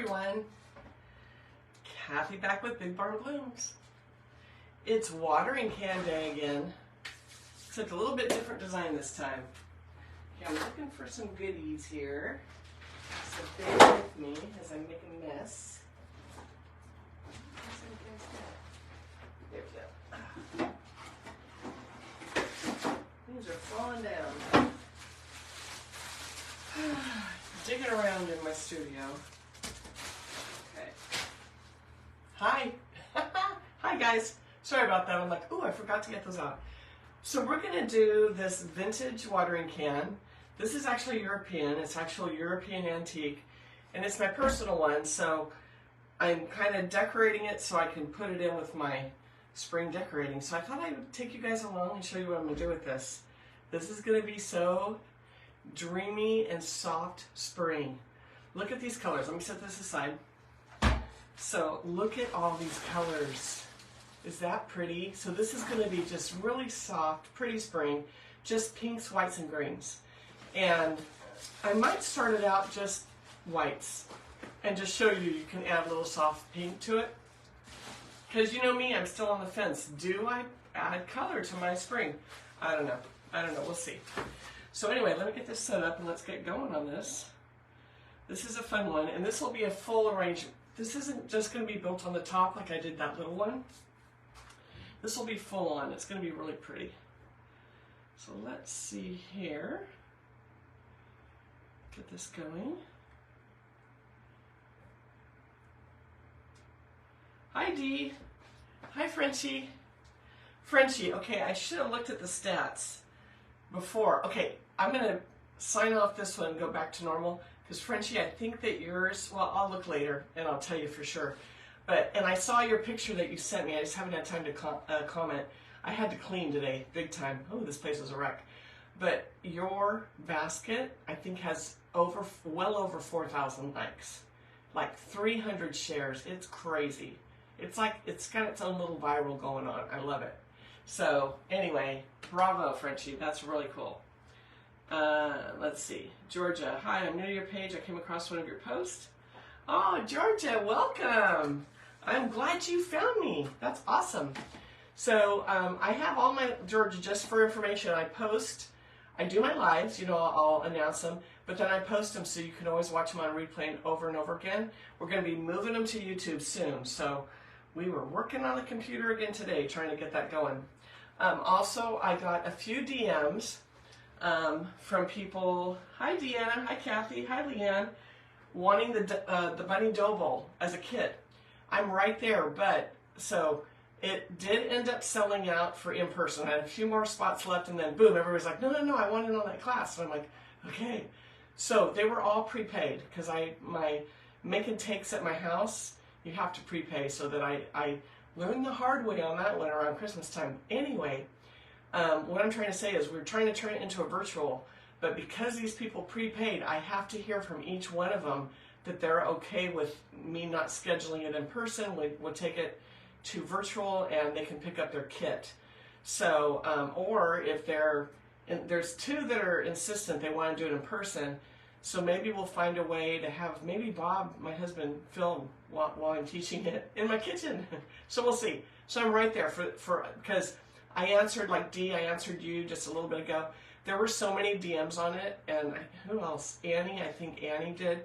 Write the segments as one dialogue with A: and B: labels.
A: everyone. Kathy back with Big Barn Blooms. It's watering can day again, except a little bit different design this time. Okay, I'm looking for some goodies here, so bear with me as I make a mess. There we go. Things are falling down. Digging around in my studio. Okay. Hi. Hi guys. Sorry about that. I'm like, ooh, I forgot to get those out. So we're going to do this vintage watering can. This is actually European. It's actually European antique. And it's my personal one. So I'm kind of decorating it so I can put it in with my spring decorating. So I thought I would take you guys along and show you what I'm going to do with this. This is going to be so dreamy and soft spring. Look at these colors. Let me set this aside. So look at all these colors. Is that pretty? So this is going to be just really soft, pretty spring, just pinks, whites, and greens. And I might start it out just whites and just show you can add a little soft pink to it. Because you know me, I'm still on the fence. Do I add color to my spring? I don't know. I don't know. We'll see. So anyway, let me get this set up and let's get going on this. This is a fun one, and this will be a full arrangement. This isn't just going to be built on the top like I did that little one. This will be full on. It's going to be really pretty. So let's see here. Get this going. Hi Dee. Hi Frenchie. Frenchie, okay, I should have looked at the stats before. Okay, I'm going to sign off this one and go back to normal. Because Frenchie, I think that yours, well, I'll look later and I'll tell you for sure. And I saw your picture that you sent me. I just haven't had time to comment. I had to clean today, big time. Oh, this place was a wreck. But your basket, I think, has well over 4,000 likes. Like 300 shares. It's crazy. It's like, it's got its own little viral going on. I love it. So anyway, bravo, Frenchie. That's really cool. Let's see. Georgia, hi, I'm new to your page. I came across one of your posts. Oh, Georgia, welcome. I'm glad you found me. That's awesome. So I have all my, Georgia, just for information, I do my lives, you know, I'll announce them, but then I post them so you can always watch them on replay over and over again. We're going to be moving them to YouTube soon. So we were working on the computer again today, trying to get that going. Also, I got a few DMs from people. Hi Deanna, hi Kathy, hi Leanne, wanting the Bunny Dough Bowl as a kit. I'm right there, but so it did end up selling out for in person. I had a few more spots left, and then boom, everybody's like, no, I want in on that class. So I'm like, okay. So they were all prepaid because my making takes at my house, you have to prepay, so that I learned the hard way on that one around Christmas time. Anyway. What I'm trying to say is we're trying to turn it into a virtual, but because these people prepaid, I have to hear from each one of them that they're okay with me not scheduling it in person. We'll take it to virtual and they can pick up their kit. So, or if there's two that are insistent they want to do it in person, so maybe we'll find a way to have maybe Bob, my husband, film while I'm teaching it in my kitchen. So we'll see. So I'm right there because I answered, like Dee, I answered you just a little bit ago. There were so many DMs on it, and who else? Annie, I think Annie did.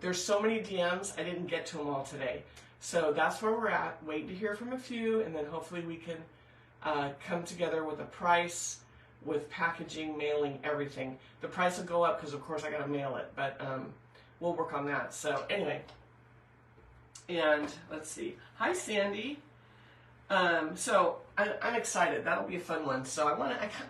A: There's so many DMs, I didn't get to them all today. So that's where we're at, waiting to hear from a few, and then hopefully we can come together with a price, with packaging, mailing, everything. The price will go up because, of course, I got to mail it, but we'll work on that. So anyway, and let's see. Hi, Sandy. So I'm excited. That'll be a fun one. So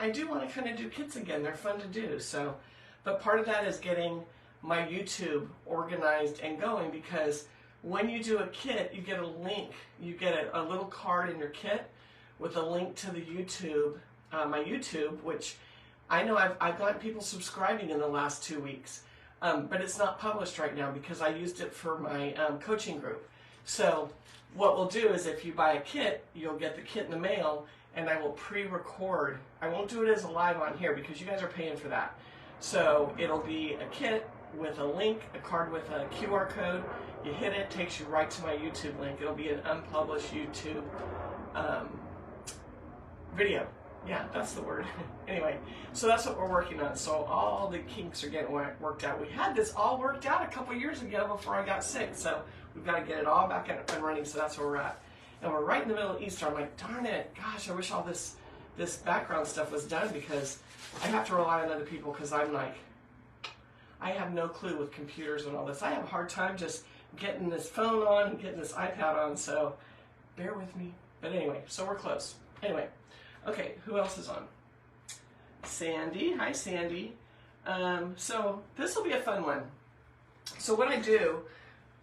A: I do want to kind of do kits again. They're fun to do. So, but part of that is getting my YouTube organized and going, because when you do a kit, you get a link. You get a little card in your kit with a link to the YouTube, my YouTube, which I know I've gotten people subscribing in the last 2 weeks, but it's not published right now because I used it for my coaching group. So what we'll do is if you buy a kit, you'll get the kit in the mail, and I will pre-record. I won't do it as a live on here because you guys are paying for that. So it'll be a kit with a link, a card with a QR code. You hit it, takes you right to my YouTube link. It'll be an unpublished YouTube video. Yeah, that's the word. Anyway, so that's what we're working on. So all the kinks are getting worked out. We had this all worked out a couple years ago before I got sick. So we've got to get it all back up and running. So that's where we're at. And we're right in the middle of Easter. I'm like, darn it. Gosh, I wish all this background stuff was done, because I have to rely on other people, because I'm like, I have no clue with computers and all this. I have a hard time just getting this phone on and getting this iPad on. So bear with me. But anyway, so we're close. Anyway. Okay, who else is on? Sandy. Hi, Sandy. So this will be a fun one. So what I do,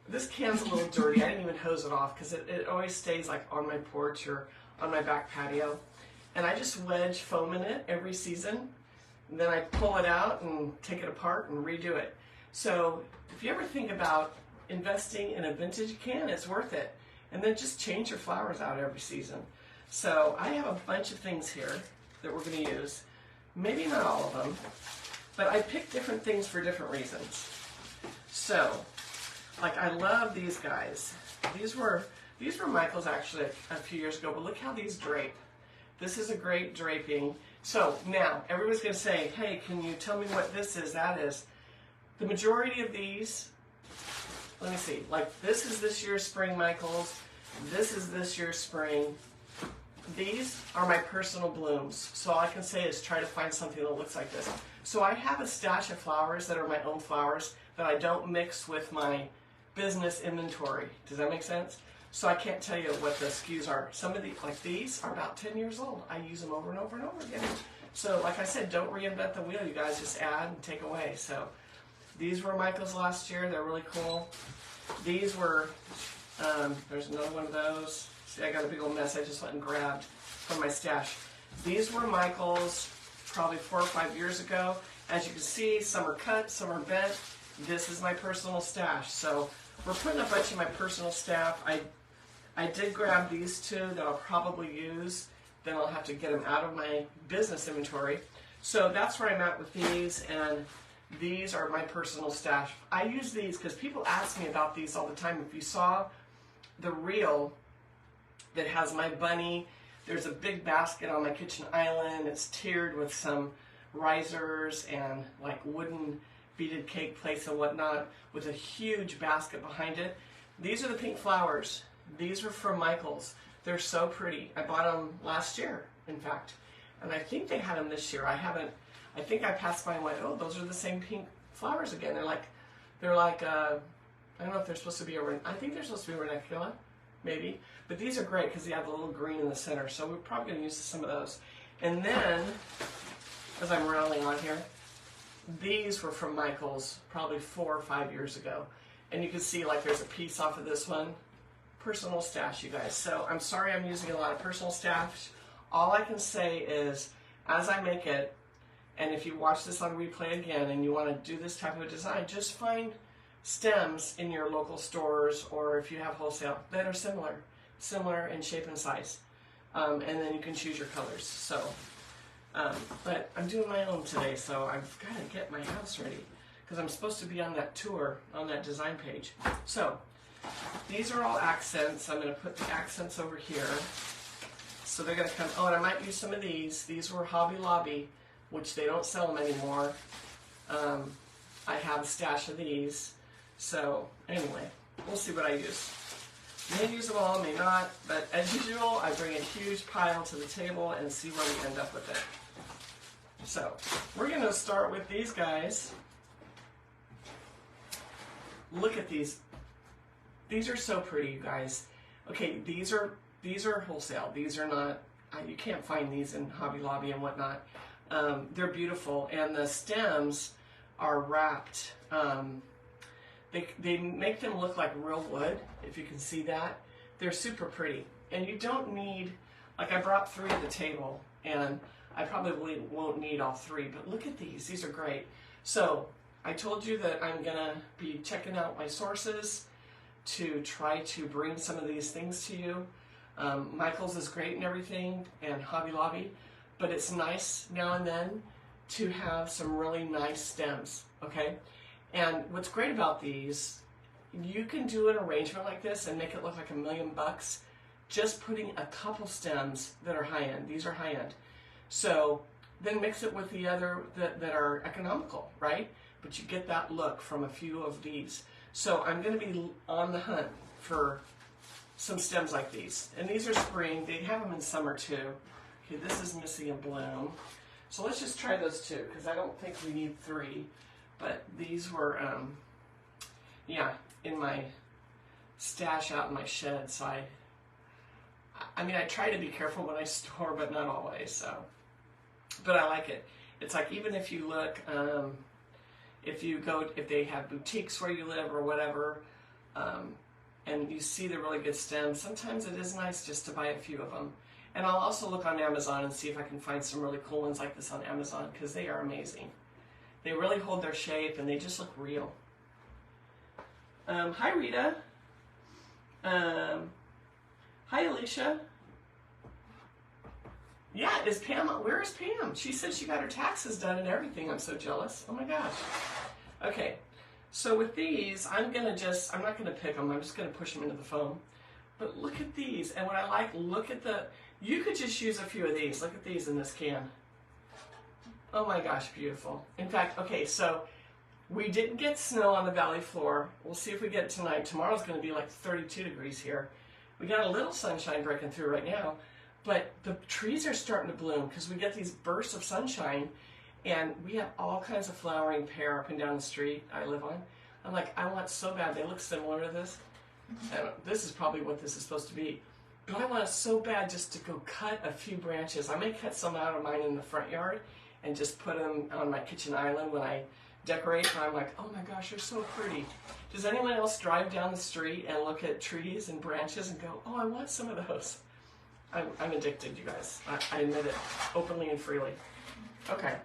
A: this can's a little dirty. I didn't even hose it off, because it always stays like on my porch or on my back patio. And I just wedge foam in it every season. And then I pull it out and take it apart and redo it. So if you ever think about investing in a vintage can, it's worth it. And then just change your flowers out every season. So I have a bunch of things here that we're going to use. Maybe not all of them, but I picked different things for different reasons. So, like, I love these guys. These were Michael's actually a few years ago, but look how these drape. This is a great draping. So now everybody's going to say, hey, can you tell me what this is, that is? The majority of these, let me see, like this is this year's spring Michael's. This is this year's spring. These are my personal blooms, so all I can say is try to find something that looks like this. So I have a stash of flowers that are my own flowers that I don't mix with my business inventory. Does that make sense? So I can't tell you what the SKUs are. Some of these, like these, are about 10 years old. I use them over and over and over again. So like I said, don't reinvent the wheel. You guys just add and take away. So these were Michael's last year. They're really cool. These were, there's another one of those. See, I got a big old mess I just went and grabbed from my stash. These were Michael's probably 4 or 5 years ago. As you can see, some are cut, some are bent. This is my personal stash. So we're putting a bunch of my personal staff. I did grab these two that I'll probably use. Then I'll have to get them out of my business inventory. So that's where I'm at with these, and these are my personal stash. I use these because people ask me about these all the time. If you saw the reel that has my bunny, there's a big basket on my kitchen island. It's tiered with some risers and like wooden beaded cake plates and whatnot, with a huge basket behind it. These are the pink flowers. These were from Michael's. They're so pretty. I bought them last year, in fact. And I think they had them this year. I think I passed by and went, oh, those are the same pink flowers again. They're like, I don't know if they're supposed to be I think they're supposed to be ranunculus, maybe. But these are great because they have the little green in the center. So we're probably going to use some of those. And then, as I'm rattling on here, these were from Michael's probably 4 or 5 years ago. And you can see like there's a piece off of this one. Personal stash, you guys. So I'm sorry I'm using a lot of personal stash. All I can say is, as I make it, and if you watch this on replay again and you want to do this type of a design, just find stems in your local stores, or if you have wholesale, that are similar in shape and size. And then you can choose your colors. So, but I'm doing my own today, so I've got to get my house ready because I'm supposed to be on that tour, on that design page. So, these are all accents. I'm going to put the accents over here. So they're going to come, oh, and I might use some of these. These were Hobby Lobby, which they don't sell them anymore. I have a stash of these. So anyway, we'll see what I use. May use them all, may not, but as usual, I bring a huge pile to the table and see where we end up with it. So we're going to start with these guys. Look at these. These are so pretty, you guys. Okay, these are wholesale. These are not, you can't find these in Hobby Lobby and whatnot. They're beautiful, and the stems are wrapped. They make them look like real wood, if you can see that. They're super pretty, and you don't need, like I brought 3 to the table, and I probably won't need all 3, but look at these. These are great. So I told you that I'm gonna be checking out my sources to try to bring some of these things to you. Michael's is great and everything, and Hobby Lobby, but it's nice now and then to have some really nice stems, okay? And what's great about these, you can do an arrangement like this and make it look like $1,000,000 just putting a couple stems that are high end. These are high end. So then mix it with the other that are economical, right? But you get that look from a few of these. So I'm going to be on the hunt for some stems like these. And these are spring. They have them in summer too. Okay, this is missing a bloom. So let's just try those two, because I don't think we need 3. But these were, yeah, in my stash out in my shed. So I mean, I try to be careful when I store, but not always. So, but I like it. It's like, even if you look, if they have boutiques where you live or whatever, and you see the really good stems, sometimes it is nice just to buy a few of them. And I'll also look on Amazon and see if I can find some really cool ones like this on Amazon, because they are amazing. They really hold their shape and they just look real. Hi, Rita. Hi, Alicia. Yeah, where is Pam? She said she got her taxes done and everything. I'm so jealous. Oh my gosh. Okay, so with these, I'm not gonna pick them. I'm just gonna push them into the foam. But look at these, and what I like, you could just use a few of these. Look at these in this can. Oh my gosh, beautiful. In fact, okay, so we didn't get snow on the valley floor. We'll see if we get it tonight. Tomorrow's gonna be like 32 degrees here. We got a little sunshine breaking through right now, but the trees are starting to bloom because we get these bursts of sunshine, and we have all kinds of flowering pear up and down the street I live on. I'm like, I want so bad. They look similar to this. This is probably what this is supposed to be. But I want it so bad just to go cut a few branches. I may cut some out of mine in the front yard and just put them on my kitchen island when I decorate. And I'm like, oh my gosh, they're so pretty. Does anyone else drive down the street and look at trees and branches and go, oh, I want some of those? I'm addicted, you guys. I admit it openly and freely. Okay.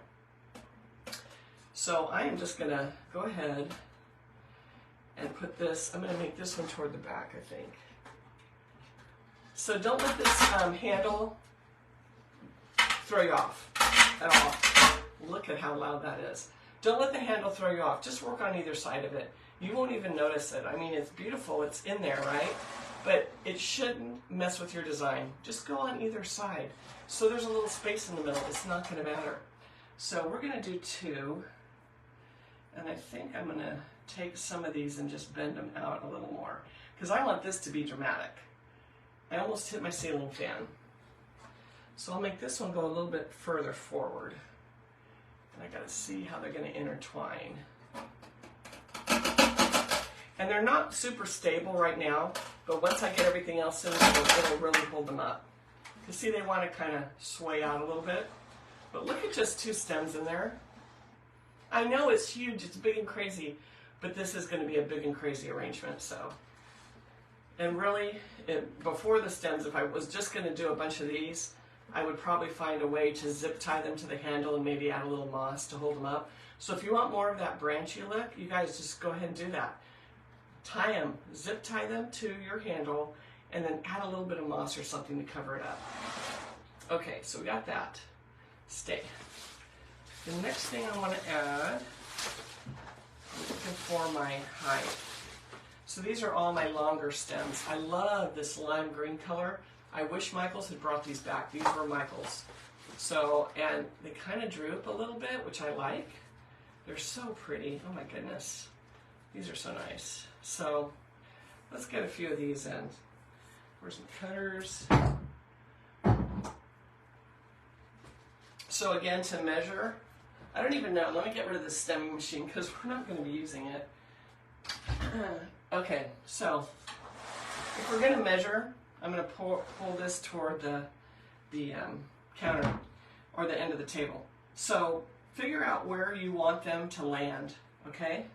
A: So I am just going to go ahead and put this, I'm going to make this one toward the back, I think. So don't let this handle throw you off at all. Look at how loud that is. Don't let the handle throw you off. Just work on either side of it. You won't even notice it. I mean, it's beautiful. It's in there, right? But it shouldn't mess with your design. Just go on either side. So there's a little space in the middle. It's not going to matter. So we're going to do 2. And I think I'm going to take some of these and just bend them out a little more, because I want this to be dramatic. I almost hit my ceiling fan. So I'll make this one go a little bit further forward. And I got to see how they're going to intertwine. And they're not super stable right now, but once I get everything else in, it'll really hold them up. You see, they want to kind of sway out a little bit. But look at just 2 stems in there. I know it's huge, it's big and crazy, but this is going to be a big and crazy arrangement. So, and really, before the stems, if I was just going to do a bunch of these, I would probably find a way to zip tie them to the handle and maybe add a little moss to hold them up. So if you want more of that branchy look, you guys just go ahead and do that. Tie them, zip tie them to your handle, and then add a little bit of moss or something to cover it up. Okay, so we got that. Stay. The next thing I want to add, I'm looking for my height. So these are all my longer stems. I love this lime green color. I wish Michaels had brought these back. These were Michaels. So, and they kind of droop a little bit, which I like. They're so pretty. Oh my goodness. These are so nice. So let's get a few of these in. Where's some cutters? So again, to measure, I don't even know. Let me get rid of the stemming machine because we're not going to be using it. Okay, so if we're going to measure, I'm going to pull this toward the counter or the end of the table. So figure out where you want them to land, okay?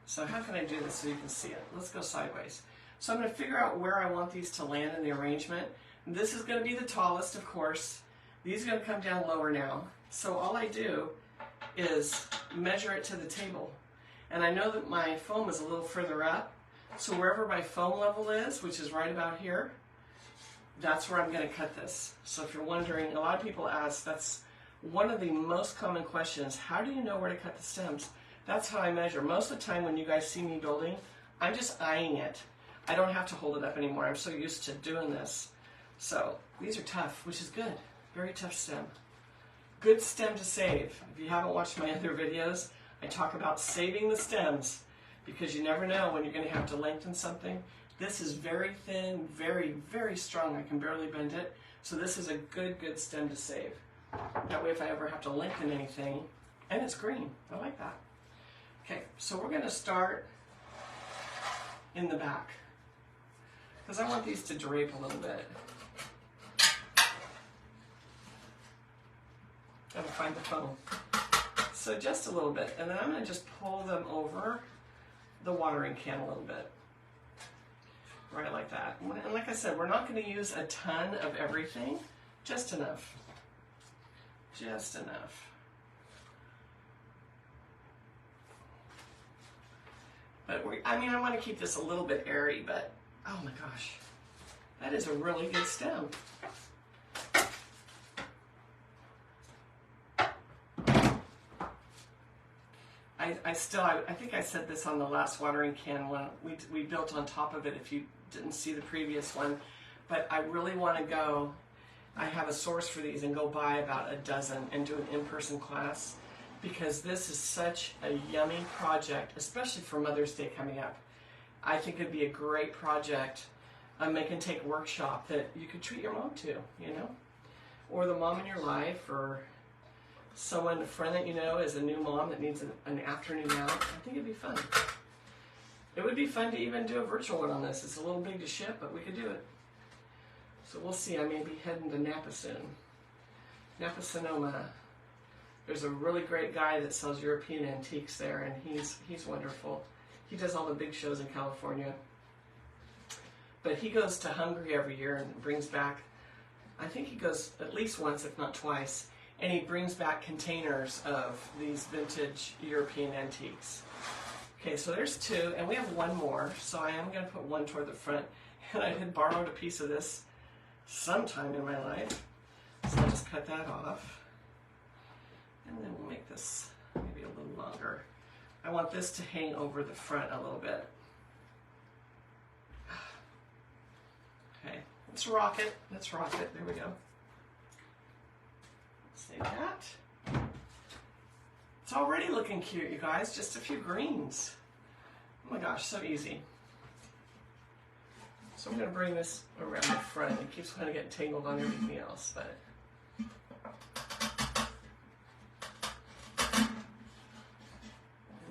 A: So how can I do this so you can see it? Let's go sideways. So I'm going to figure out where I want these to land in the arrangement. This is going to be the tallest, of course. These are going to come down lower now. So all I do is measure it to the table. And I know that my foam is a little further up. So wherever my foam level is, which is right about here, that's where I'm going to cut this. So if you're wondering, a lot of people ask, that's one of the most common questions, how do you know where to cut the stems? That's how I measure. Most of the time when you guys see me building, I'm just eyeing it. I don't have to hold it up anymore. I'm so used to doing this. So these are tough, which is good. Very tough stem. Good stem to save. If you haven't watched my other videos, I talk about saving the stems because you never know when you're going to have to lengthen something. This is very thin, very, very strong. I can barely bend it. So this is a good stem to save. That way if I ever have to lengthen anything, and it's green. I like that. Okay, so we're going to start in the back because I want these to drape a little bit. Gotta find the phone. So just a little bit, and then I'm going to just pull them over the watering can a little bit. Right like that. And like I said, we're not going to use a ton of everything, just enough. Just enough. But I want to keep this a little bit airy, but oh my gosh, that is a really good stem. I think I said this on the last watering can one. We built on top of it if you didn't see the previous one. But I really want to go, I have a source for these and go buy about a dozen and do an in-person class because this is such a yummy project, especially for Mother's Day coming up. I think it'd be a great project, make and take workshop that you could treat your mom to, you know, or the mom in your life, or someone, a friend that you know is a new mom that needs an afternoon out. I think it'd be fun. It would be fun to even do a virtual one on this. It's a little big to ship, but we could do it. So we'll see. I may be heading to Napa soon. Napa, Sonoma. There's a really great guy that sells European antiques there, and he's wonderful. He does all the big shows in California. But he goes to Hungary every year and brings back, I think he goes at least once, if not twice, and he brings back containers of these vintage European antiques. Okay, so there's two, and we have one more, so I am going to put one toward the front. And I had borrowed a piece of this sometime in my life, so I'll just cut that off. And then we'll make this maybe a little longer. I want this to hang over the front a little bit. Okay, let's rock it. Let's rock it. There we go. Save that. It's already looking cute, you guys. Just a few greens. Oh my gosh, so easy. So I'm going to bring this around the front. It keeps kind of getting tangled on everything else, but and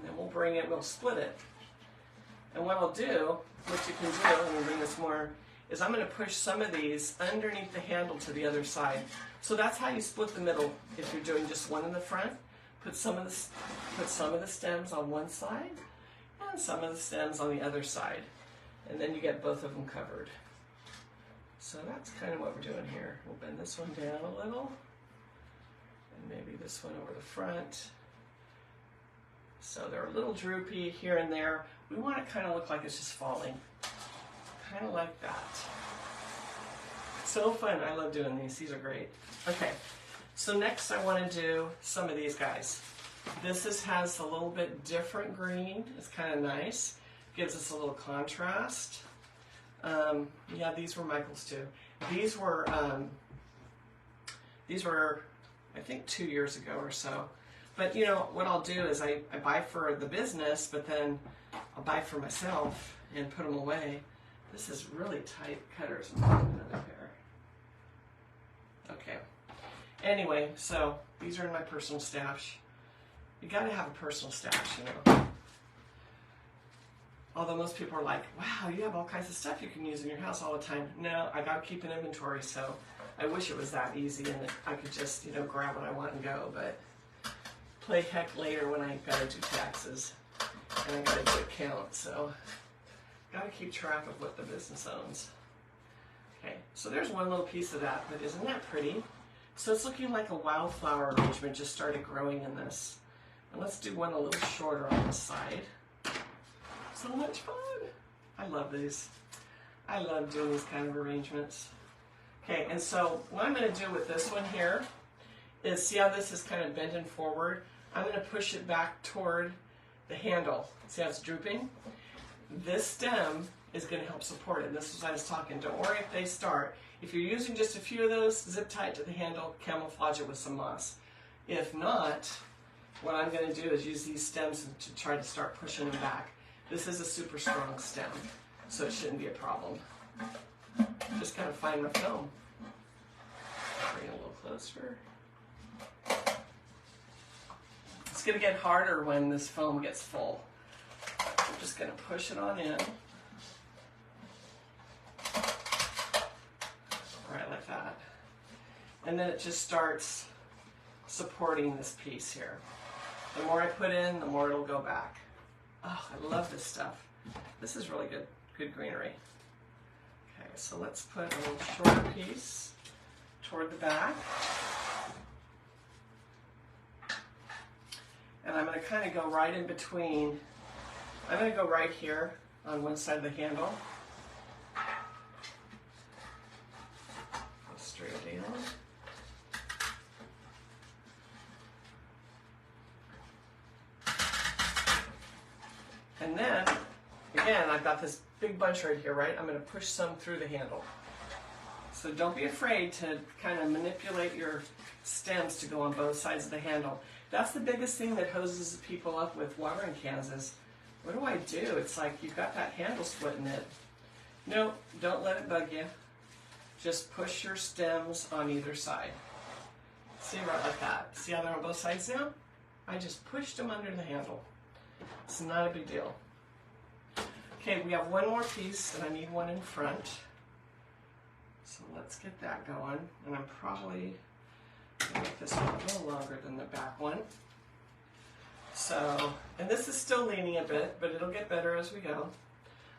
A: then we'll bring it, we'll split it. And what I'll do, what you can do, I'm going to bring this more, is I'm going to push some of these underneath the handle to the other side. So that's how you split the middle. If you're doing just one in the front, put some of the stems on one side and some of the stems on the other side. And then you get both of them covered. So that's kind of what we're doing here. We'll bend this one down a little, and maybe this one over the front. So they're a little droopy here and there. We want it kind of look like it's just falling. Kind of like that. So fun. I love doing these. These are great. Okay, so next I want to do some of these guys. This has a little bit different green. It's kind of nice. Gives us a little contrast. Yeah, these were Michael's too. These were I think 2 years ago or so. But you know, what I'll do is I buy for the business, but then I'll buy for myself and put them away. This is really tight cutters. Another pair. Okay. Anyway, so these are in my personal stash. You gotta have a personal stash, you know. Although most people are like, wow, you have all kinds of stuff you can use in your house all the time. No, I gotta keep an inventory, so I wish it was that easy and that I could just, you know, grab what I want and go, but play heck later when I gotta do taxes and I gotta do a count, so gotta keep track of what the business owns. Okay, so there's one little piece of that, but isn't that pretty? So it's looking like a wildflower arrangement just started growing in this. And let's do one a little shorter on this side. So much fun. I love these. I love doing these kind of arrangements. Okay, and so what I'm going to do with this one here is, see how this is kind of bending forward? I'm going to push it back toward the handle. See how it's drooping? This stem is going to help support it. And this is what I was talking. Don't worry if they start. If you're using just a few of those, zip tie it to the handle, camouflage it with some moss. If not, what I'm going to do is use these stems to try to start pushing them back. This is a super strong stem, so it shouldn't be a problem. Just kind of find my foam. Bring it a little closer. It's going to get harder when this foam gets full. I'm just going to push it on in. Right like that. And then it just starts supporting this piece here. The more I put in, the more it'll go back. Oh, I love this stuff. This is really good greenery. Okay, so let's put a little shorter piece toward the back. And I'm going to kind of go right in between. I'm going to go right here on one side of the handle. Go straight down. And then, again, I've got this big bunch right here, right? I'm going to push some through the handle. So don't be afraid to kind of manipulate your stems to go on both sides of the handle. That's the biggest thing that hoses people up with watering cans is, what do I do? It's like you've got that handle splitting it. No, don't let it bug you. Just push your stems on either side. See, right like that. See how they're on both sides now? I just pushed them under the handle. It's not a big deal. Okay, we have one more piece and I need one in front. So let's get that going. And I'm probably going to make this one a little longer than the back one. So, and this is still leaning a bit, but it'll get better as we go.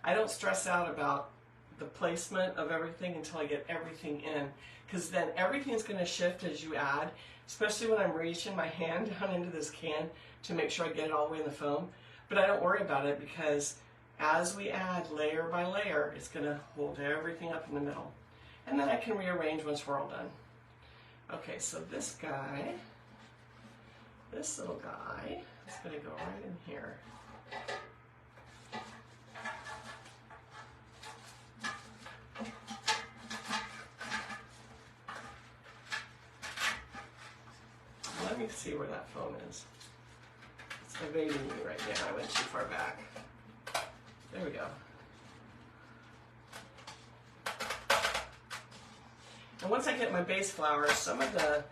A: I don't stress out about the placement of everything until I get everything in, because then everything's going to shift as you add, especially when I'm reaching my hand down into this can to make sure I get it all the way in the foam. But I don't worry about it because as we add layer by layer, it's going to hold everything up in the middle. And then I can rearrange once we're all done. Okay, so this guy, this little guy, is going to go right in here. Let me see where that foam is. It's evading me right now. I went too far back. There we go. And once I get my base flowers, some of the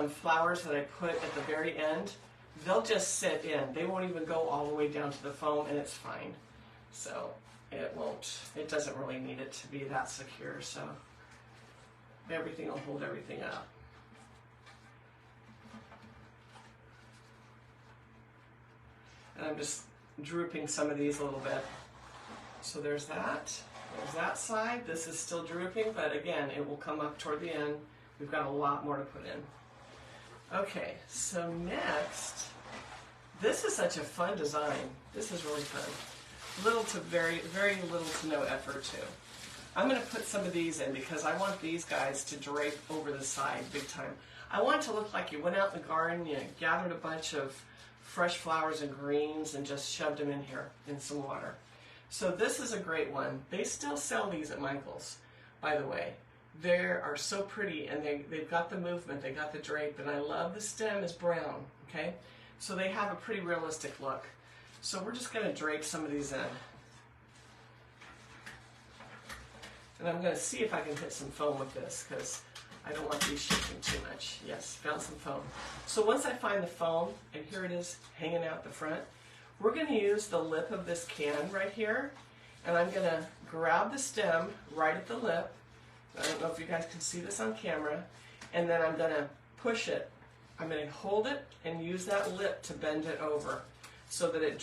A: flowers that I put at the very end, they'll just sit in. They won't even go all the way down to the foam, and it's fine. So it doesn't really need it to be that secure, so everything will hold everything up. And I'm just drooping some of these a little bit. So there's that. There's that side. This is still drooping, but again, it will come up toward the end. We've got a lot more to put in. Okay, so next, this is such a fun design. This is really fun. Little to very little to no effort too. I'm going to put some of these in because I want these guys to drape over the side big time. I want it to look like you went out in the garden, you gathered a bunch of fresh flowers and greens and just shoved them in here in some water. So this is a great one. They still sell these at Michael's, by the way. They are so pretty, and they've got the movement, they got the drape, and I love the stem is brown, okay? So they have a pretty realistic look. So we're just going to drape some of these in. And I'm going to see if I can hit some foam with this, because I don't want these shifting too much. Yes, found some foam. So once I find the foam, and here it is hanging out the front, we're going to use the lip of this can right here, and I'm going to grab the stem right at the lip. I don't know if you guys can see this on camera, and then I'm going to push it. I'm going to hold it and use that lip to bend it over so that it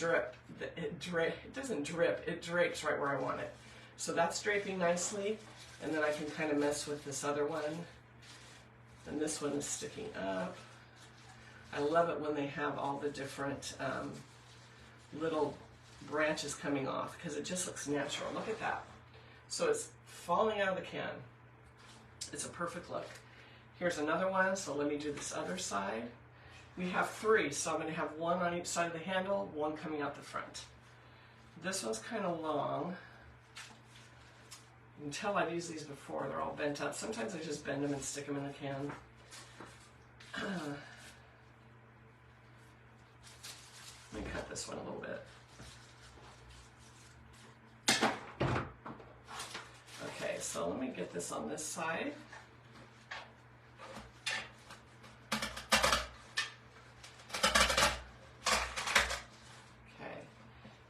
A: doesn't drip, it drapes right where I want it. So that's draping nicely, and then I can kind of mess with this other one. And this one is sticking up. I love it when they have all the different little branches coming off because it just looks natural. Look at that. So it's falling out of the can. It's a perfect look. Here's another one, so let me do this other side. we have 3, so I'm going to have 1 on each side of the handle, 1 coming out the front. This one's kind of long. You can tell I've used these before, they're all bent up. Sometimes I just bend them and stick them in the can. Let me cut this one a little bit. Okay, so let me get this on this side.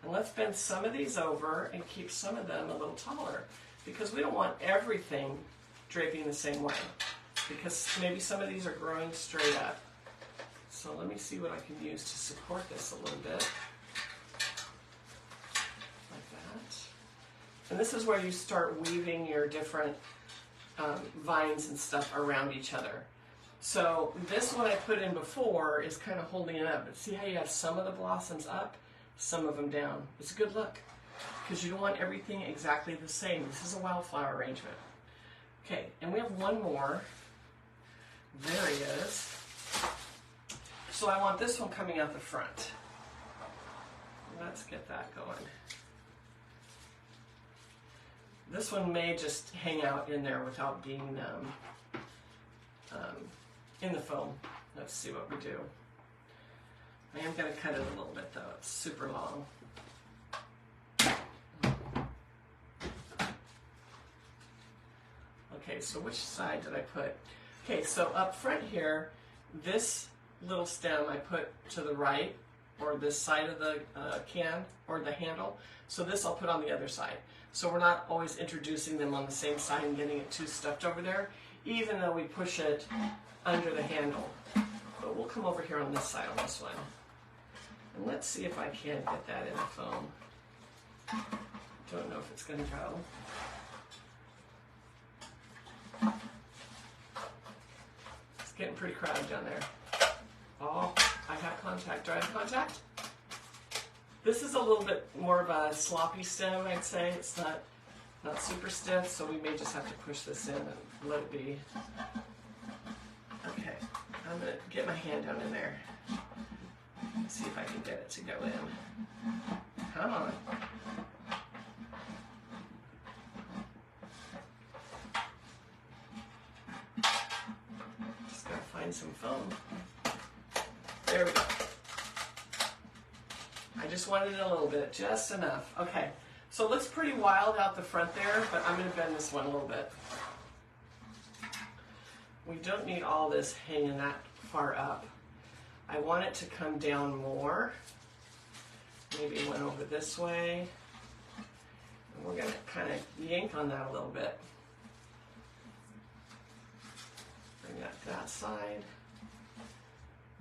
A: And let's bend some of these over and keep some of them a little taller, because we don't want everything draping the same way, because maybe some of these are growing straight up. So let me see what I can use to support this a little bit. Like that. And this is where you start weaving your different vines and stuff around each other. So this one I put in before is kind of holding it up. But see how you have some of the blossoms up, some of them down. It's a good look, because you don't want everything exactly the same. This is a wildflower arrangement. Okay, and we have one more. There he is. So I want this one coming out the front. Let's get that going. This one may just hang out in there without being in the foam. Let's see what we do. I am going to cut it a little bit though, it's super long. Okay, so which side did I put? Okay, so up front here, this little stem I put to the right, or this side of the can, or the handle. So this I'll put on the other side. So we're not always introducing them on the same side and getting it too stuffed over there, even though we push it under the handle. But we'll come over here on this side on this one. And let's see if I can get that in the foam. Don't know if it's going to go. It's getting pretty crowded down there. Oh, I have contact. Do I have contact? This is a little bit more of a sloppy stem, I'd say. It's not super stiff, so we may just have to push this in and let it be. Okay, I'm going to get my hand down in there. See if I can get it to go in. Come on. Just gotta find some foam. There we go. I just wanted it a little bit, just enough. Okay, so it looks pretty wild out the front there, but I'm going to bend this one a little bit. We don't need all this hanging that far up. I want it to come down more. Maybe one over this way. And we're going to kind of yank on that a little bit. Bring that to that side.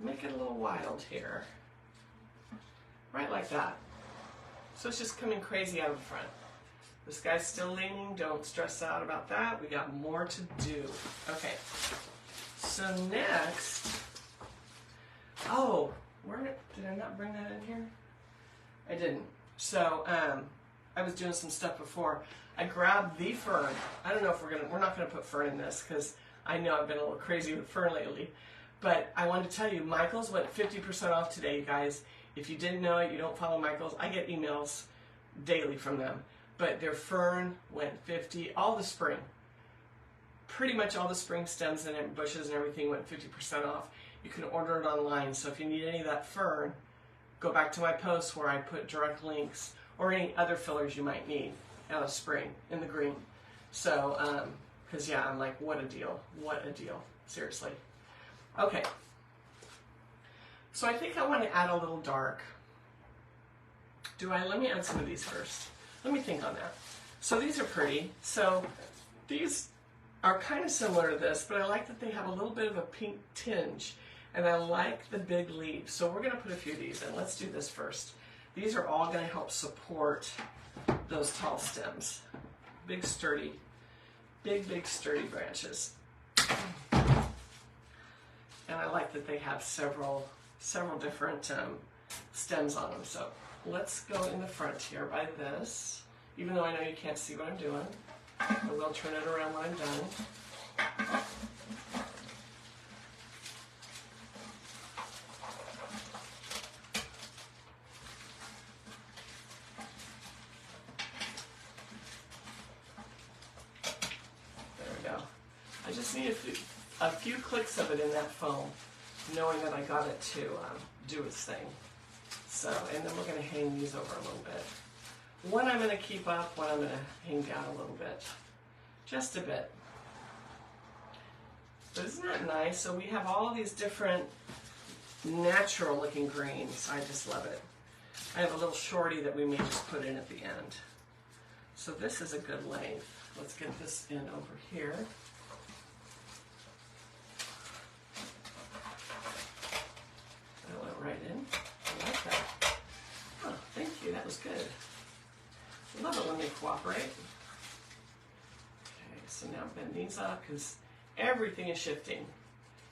A: Make it a little wild here. Right like that. So it's just coming crazy out of the front. This guy's still leaning. Don't stress out about that. We got more to do. Okay. So next, oh, did I not bring that in here? I didn't. So I was doing some stuff before. I grabbed the fern. I don't know if we're not gonna put fern in this, because I know I've been a little crazy with fern lately. But I wanted to tell you, Michaels went 50% off today, you guys. If you didn't know it, you don't follow Michaels, I get emails daily from them. But their fern went 50, all the spring. Pretty much all the spring stems and bushes and everything went 50% off. You can order it online, so if you need any of that fern, go back to my post where I put direct links, or any other fillers you might need out of spring in the green. So, because yeah, I'm like, what a deal, seriously. Okay, so I think I want to add a little dark. Let me add some of these first. Let me think on that. So these are pretty. So these are kind of similar to this, but I like that they have a little bit of a pink tinge, and I like the big leaves. So we're going to put a few of these in. Let's do this first. These are all going to help support those tall stems. Big sturdy branches. And I like that they have several different stems on them. So let's go in the front here by this. Even though I know you can't see what I'm doing, I will turn it around when I'm done. just need a few clicks of it in that foam, knowing that I got it to do its thing. So, and then we're going to hang these over a little bit. One I'm going to keep up, one I'm going to hang down a little bit. Just a bit. But isn't that nice? So we have all these different natural looking greens. I just love it. I have a little shorty that we may just put in at the end. So this is a good length. Let's get this in over here. That went right in. I like that. Oh, thank you. That was good. I love it when they cooperate. Okay, so now bend these up because everything is shifting.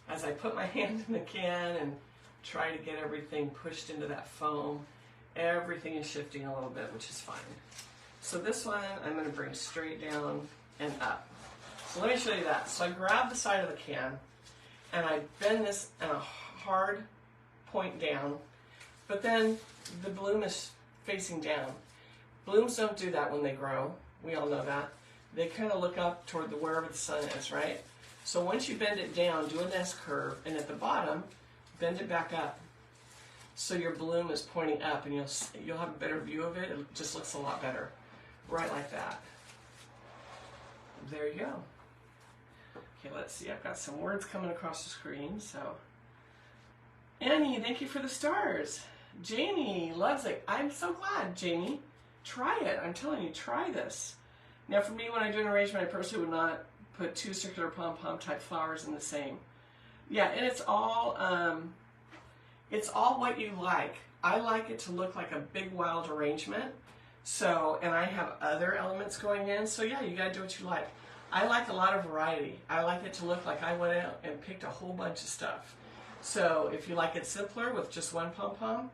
A: As I put my hand in the can and try to get everything pushed into that foam, everything is shifting a little bit, which is fine. So this one I'm going to bring straight down and up. So let me show you that. So I grab the side of the can and I bend this in a hard point down, but then the bloom is facing down. Blooms don't do that when they grow. We all know that. They kind of look up toward wherever the sun is, right? So once you bend it down, do an S curve, and at the bottom, bend it back up. So your bloom is pointing up, and you'll have a better view of it. It just looks a lot better. Right like that. There you go. Okay, let's see. I've got some words coming across the screen. So, Annie, thank you for the stars. Jamie loves it. I'm so glad, Jamie. Try it. I'm telling you, try this. Now, for me, when I do an arrangement, I personally would not put two circular pom-pom type flowers in the same. Yeah, and it's all what you like. I like it to look like a big wild arrangement. So, and I have other elements going in. So yeah, you gotta do what you like. I like a lot of variety. I like it to look like I went out and picked a whole bunch of stuff. So if you like it simpler with just one pom-pom,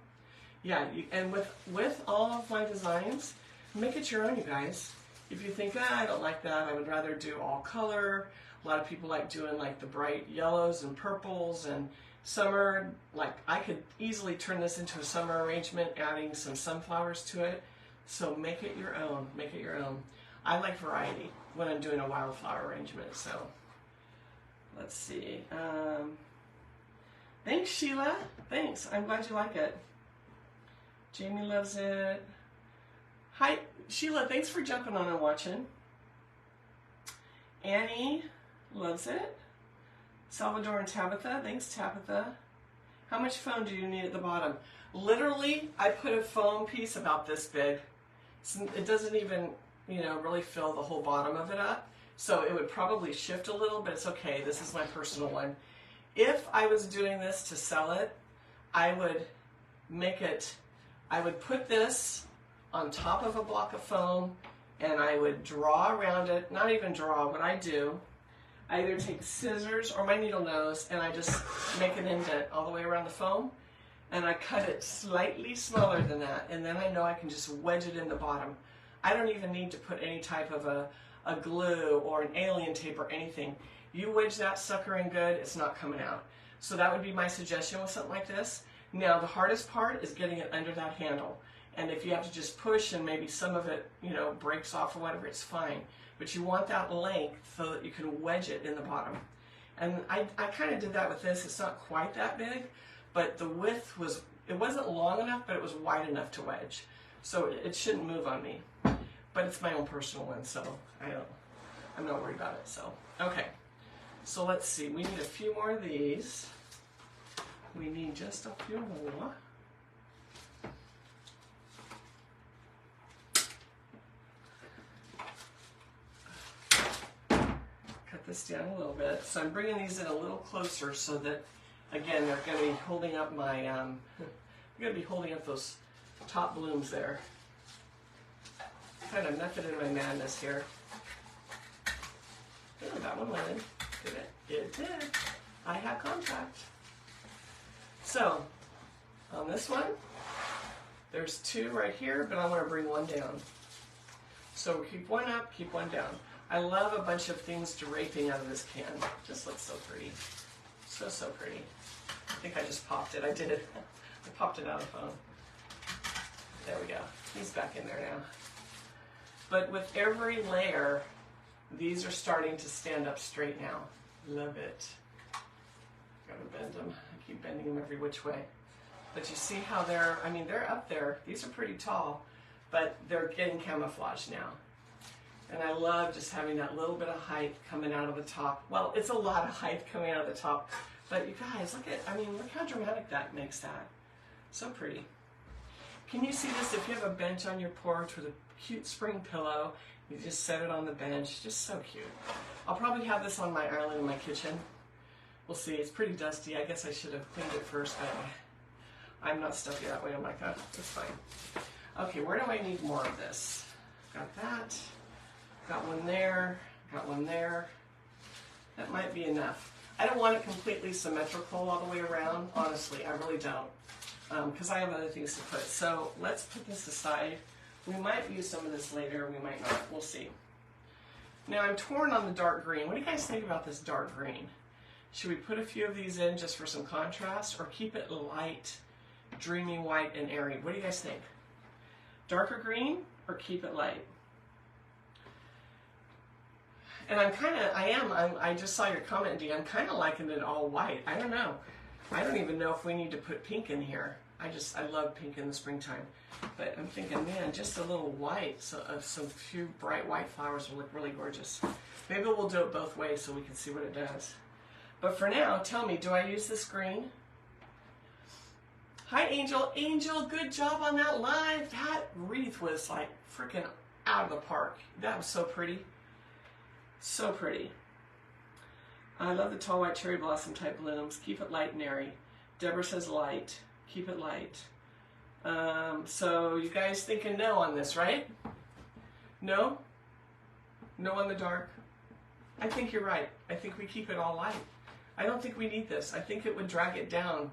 A: yeah, and with all of my designs, make it your own, you guys. If you think, I don't like that, I would rather do all color. A lot of people like doing like the bright yellows and purples and summer. Like I could easily turn this into a summer arrangement, adding some sunflowers to it. So make it your own, make it your own. I like variety when I'm doing a wildflower arrangement, so let's see. Thanks, Sheila. Thanks. I'm glad you like it. Jamie loves it. Hi, Sheila. Thanks for jumping on and watching. Annie loves it. Salvador and Tabitha. Thanks, Tabitha. How much foam do you need at the bottom? Literally, I put a foam piece about this big. It doesn't even, really fill the whole bottom of it up. So it would probably shift a little, but it's okay. This is my personal one. If I was doing this to sell it, I would put this on top of a block of foam and I would draw around it, not even draw, what I do, I either take scissors or my needle nose and I just make an indent all the way around the foam and I cut it slightly smaller than that, and then I know I can just wedge it in the bottom. I don't even need to put any type of a glue or an alien tape or anything. You wedge that sucker in good, it's not coming out. So that would be my suggestion with something like this. Now the hardest part is getting it under that handle. And if you have to just push and maybe some of it, breaks off or whatever, it's fine. But you want that length so that you can wedge it in the bottom. And I kind of did that with this. It's not quite that big, but the width it wasn't long enough, but it was wide enough to wedge. So it shouldn't move on me. But it's my own personal one, so I'm not worried about it. So, okay. So let's see. We need a few more of these. We need just a few more. Cut this down a little bit. So I'm bringing these in a little closer so that, again, they're going to be holding up my, I'm going to be holding up those top blooms there. Kind of method in my madness here. Oh, that one went in. Did it? It did. I have contact. So, on this one, there's two right here, but I want to bring one down. So keep one up, keep one down. I love a bunch of things draping out of this can. Just looks so pretty. So, so pretty. I think I just popped it. I did it. I popped it out of the phone. There we go. He's back in there now. But with every layer, these are starting to stand up straight now. Love it. Gotta bend them. I keep bending them every which way. But you see how they're, I mean, they're up there. These are pretty tall, but they're getting camouflaged now. And I love just having that little bit of height coming out of the top. Well, it's a lot of height coming out of the top. But you guys, look at, I mean, look how dramatic that makes that. So pretty. Can you see this? If you have a bench on your porch with a cute spring pillow, you just set it on the bench. Just so cute. I'll probably have this on my island in my kitchen. We'll see. It's pretty dusty. I guess I should have cleaned it first, but I'm not stuffy that way. I'm like, oh, it's fine. Okay, where do I need more of this? Got that. Got one there. Got one there. That might be enough. I don't want it completely symmetrical all the way around. Honestly, I really don't. Because I have other things to put. So let's put this aside. We might use some of this later. We might not. We'll see. Now I'm torn on the dark green. What do you guys think about this dark green? Should we put a few of these in just for some contrast, or keep it light, dreamy white and airy? What do you guys think? Darker green or keep it light? And I just saw your comment, Dee. I'm kind of liking it all white. I don't know. I don't even know if we need to put pink in here. I love pink in the springtime. But I'm thinking, man, just a little white, so some few bright white flowers will look really gorgeous. Maybe we'll do it both ways so we can see what it does. But for now, tell me, do I use this green? Hi, Angel. Angel, good job on that live. That wreath was like freaking out of the park. That was so pretty. So pretty. I love the tall white cherry blossom type blooms. Keep it light and airy. Deborah says light. Keep it light. So you guys thinking no on this, right? No? No on the dark? I think you're right. I think we keep it all light. I don't think we need this. I think it would drag it down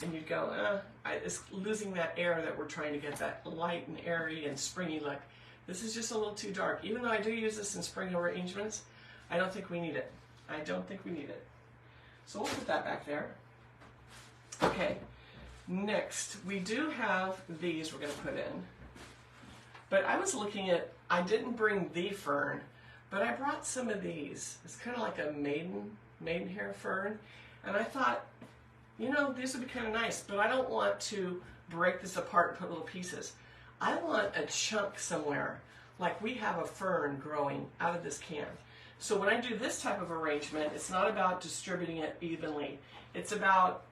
A: and you'd go, it's losing that air that we're trying to get, that light and airy and springy look. This is just a little too dark. Even though I do use this in spring arrangements, I don't think we need it. I don't think we need it. So we'll put that back there. Okay, next we do have these we're going to put in. But I was looking at, I didn't bring the fern, but I brought some of these. It's kind of like a maidenhair fern. And I thought, you know, these would be kind of nice, but I don't want to break this apart and put little pieces. I want a chunk somewhere, like we have a fern growing out of this can. So when I do this type of arrangement, it's not about distributing it evenly. It's about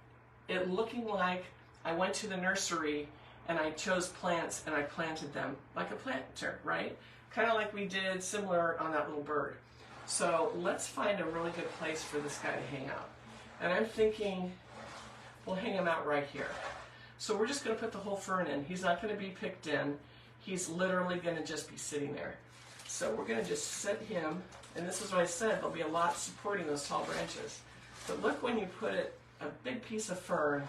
A: it looking like I went to the nursery and I chose plants and I planted them like a planter, right? Kind of like we did similar on that little bird. So let's find a really good place for this guy to hang out. And I'm thinking we'll hang him out right here. So we're just going to put the whole fern in. He's not going to be picked in. He's literally going to just be sitting there. So we're going to just set him, and this is what I said, there'll be a lot supporting those tall branches. But look when you put it, a big piece of fern.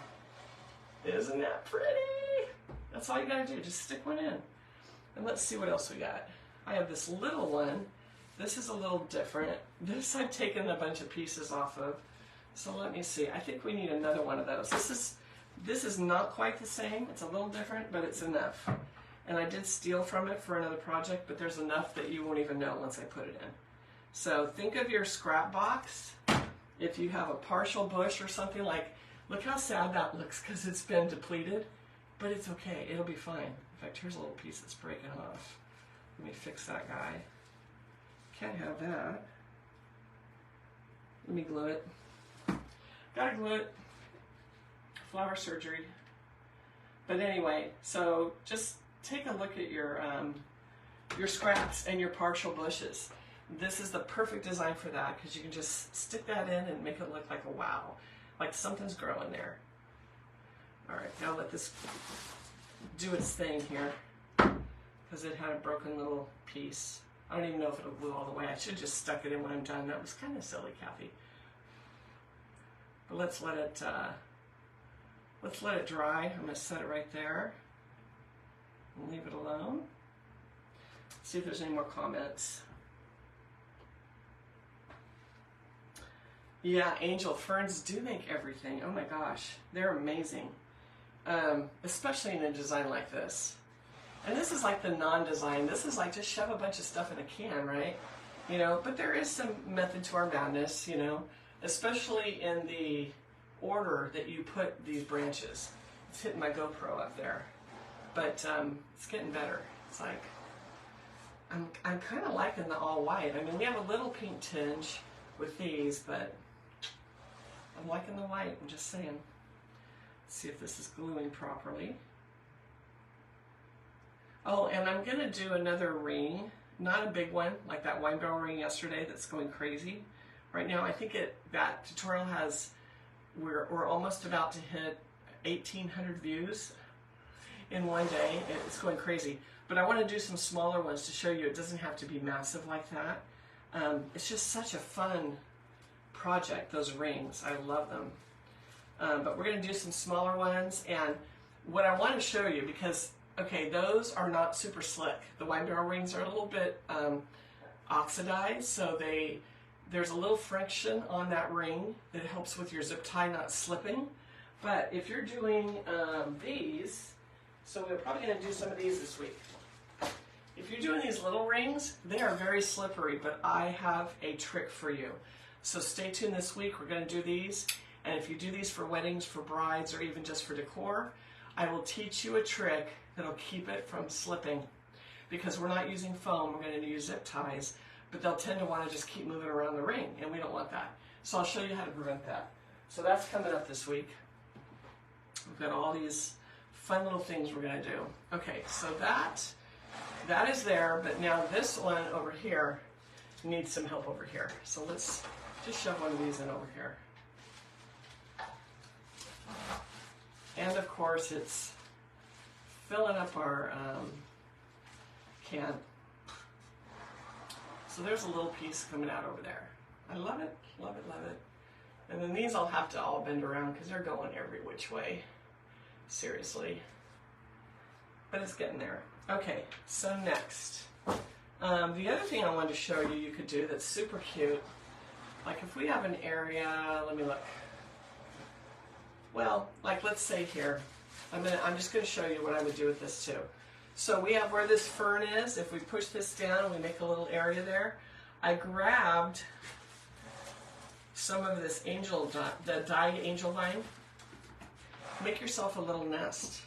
A: Isn't that pretty? That's all you got to do, just stick one in. And let's see what else we got. I have this little one. This is a little different. This I've taken a bunch of pieces off of. So let me see. I think we need another one of those. This is not quite the same. It's a little different, but it's enough. And I did steal from it for another project, but there's enough that you won't even know once I put it in. So think of your scrap box. If you have a partial bush or something, like, look how sad that looks because it's been depleted, but it's okay. It'll be fine. In fact, here's a little piece that's breaking off. Let me fix that guy. Can't have that. Let me glue it. Gotta glue it. Flower surgery. But anyway, so just take a look at your scraps and your partial bushes. This is the perfect design for that because you can just stick that in and make it look like a wow, like something's growing there. All right, now let this do its thing here because it had a broken little piece. I don't even know if it'll glue all the way. I should have just stuck it in when I'm done. That was kind of silly, Kathy. But let's let it dry. I'm going to set it right there and leave it alone. See if there's any more comments. Yeah, Angel, ferns do make everything. Oh my gosh, they're amazing. Especially in a design like this. And this is like the non-design. This is like just shove a bunch of stuff in a can, right? You know, but there is some method to our madness, you know. especially in the order that you put these branches. It's hitting my GoPro up there, but it's getting better. It's like, I'm kind of liking the all white. I mean, we have a little pink tinge with these, but I'm liking the white, I'm just saying. Let's see if this is gluing properly. Oh, and I'm gonna do another ring, not a big one, like that wine barrel ring yesterday that's going crazy. Right now, I think that tutorial has, we're almost about to hit 1,800 views in one day. It's going crazy. But I want to do some smaller ones to show you it doesn't have to be massive like that. It's just such a fun project, those rings. I love them. But we're going to do some smaller ones. And what I want to show you, because, okay, those are not super slick. The wine barrel rings are a little bit oxidized, so there's a little friction on that ring that helps with your zip tie not slipping. But if you're doing these, so we're probably going to do some of these this week. If you're doing these little rings, they are very slippery, but I have a trick for you. So stay tuned this week. We're going to do these. And if you do these for weddings, for brides, or even just for decor, I will teach you a trick that'll keep it from slipping. Because we're not using foam, we're going to use zip ties, but they'll tend to want to just keep moving around the ring, and we don't want that. So I'll show you how to prevent that. So that's coming up this week. We've got all these fun little things we're going to do. Okay, so that is there, but now this one over here needs some help over here. So let's just shove one of these in over here. And of course it's filling up our can. So there's a little piece coming out over there. I love it, love it, love it. And then these I'll have to all bend around because they're going every which way. Seriously. But it's getting there. Okay, so next. The other thing I wanted to show you could do that's super cute, like if we have an area, let me look. Well, like let's say here, I'm just going to show you what I would do with this too. So we have where this fern is. If we push this down, we make a little area there. I grabbed some of this the dyed angel vine. Make yourself a little nest.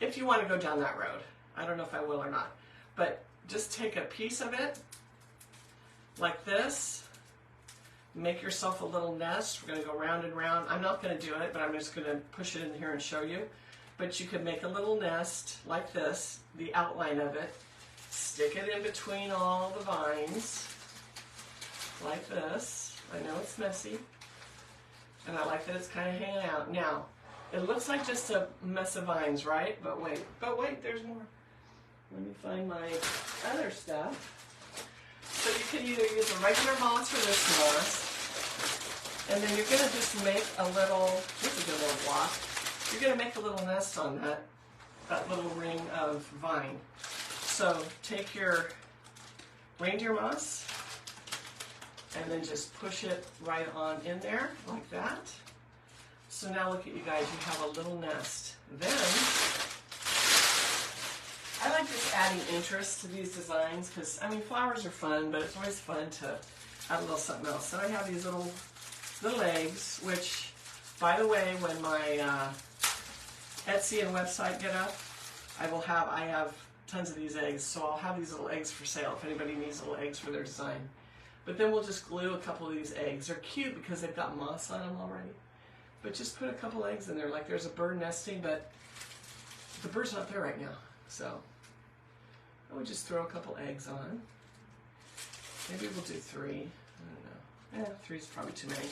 A: If you want to go down that road. I don't know if I will or not. But just take a piece of it, like this. Make yourself a little nest. We're going to go round and round. I'm not going to do it, but I'm just going to push it in here and show you. But you can make a little nest like this, the outline of it. Stick it in between all the vines, like this. I know it's messy, and I like that it's kind of hanging out. Now, it looks like just a mess of vines, right? But wait, there's more. Let me find my other stuff. So you can either use a regular moss or this moss, and then you're going to just make a little, here's a good little block. You're going to make a little nest on that little ring of vine. So take your reindeer moss and then just push it right on in there like that. So now look at you guys, you have a little nest. Then, I like just adding interest to these designs because, I mean, flowers are fun, but it's always fun to add a little something else. So I have these little eggs, which, by the way, when my Etsy and website get up, I have tons of these eggs, so I'll have these little eggs for sale if anybody needs little eggs for their design. But then we'll just glue a couple of these eggs. They're cute because they've got moss on them already. But just put a couple eggs in there, like there's a bird nesting, but the bird's not there right now. So I would just throw a couple eggs on. Maybe we'll do 3. I don't know. 3 is probably too many.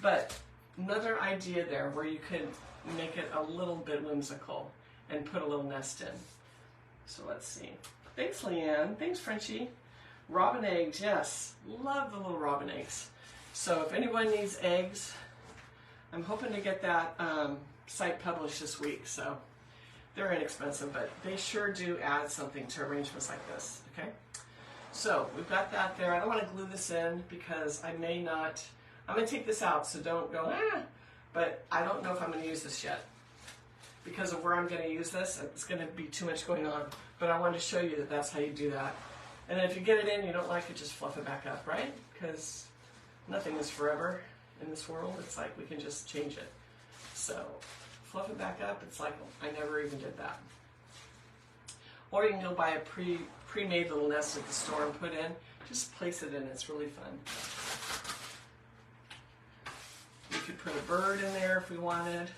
A: But another idea there where you could make it a little bit whimsical and put a little nest in. So let's see. Thanks, Leanne. Thanks, Frenchie. Robin eggs, yes. Love the little robin eggs. So if anyone needs eggs, I'm hoping to get that site published this week. So they're inexpensive, but they sure do add something to arrangements like this, okay? So we've got that there. I don't want to glue this in because I may not, I'm going to take this out, so don't go, but I don't know if I'm going to use this yet. Because of where I'm going to use this, it's going to be too much going on. But I wanted to show you that that's how you do that. And then if you get it in, you don't like it, just fluff it back up, right? Because nothing is forever. in this world. It's like we can just change it. So fluff it back up. It's like I never even did that. Or you can go buy a pre-made little nest at the store and put in. Just place it in. It's really fun. We could put a bird in there if we wanted.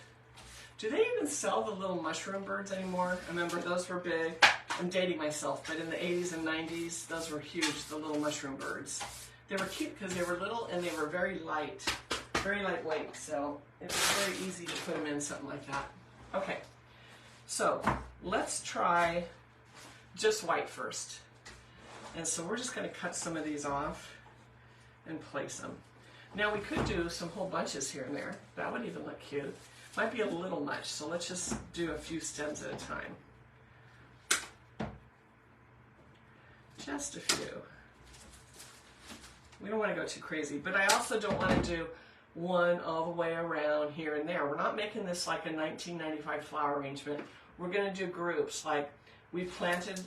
A: Do they even sell the little mushroom birds anymore? I remember those were big. I'm dating myself, but in the 80s and 90s, those were huge, the little mushroom birds. They were cute because they were little and they were very light, very lightweight, so it was very easy to put them in something like that. Okay, so let's try just white first. And so we're just going to cut some of these off and place them. Now we could do some whole bunches here and there. That would even look cute. Might be a little much, so let's just do a few stems at a time. Just a few. We don't want to go too crazy, but I also don't want to do one all the way around here and there. We're not making this like a 1995 flower arrangement. We're going to do groups. Like we planted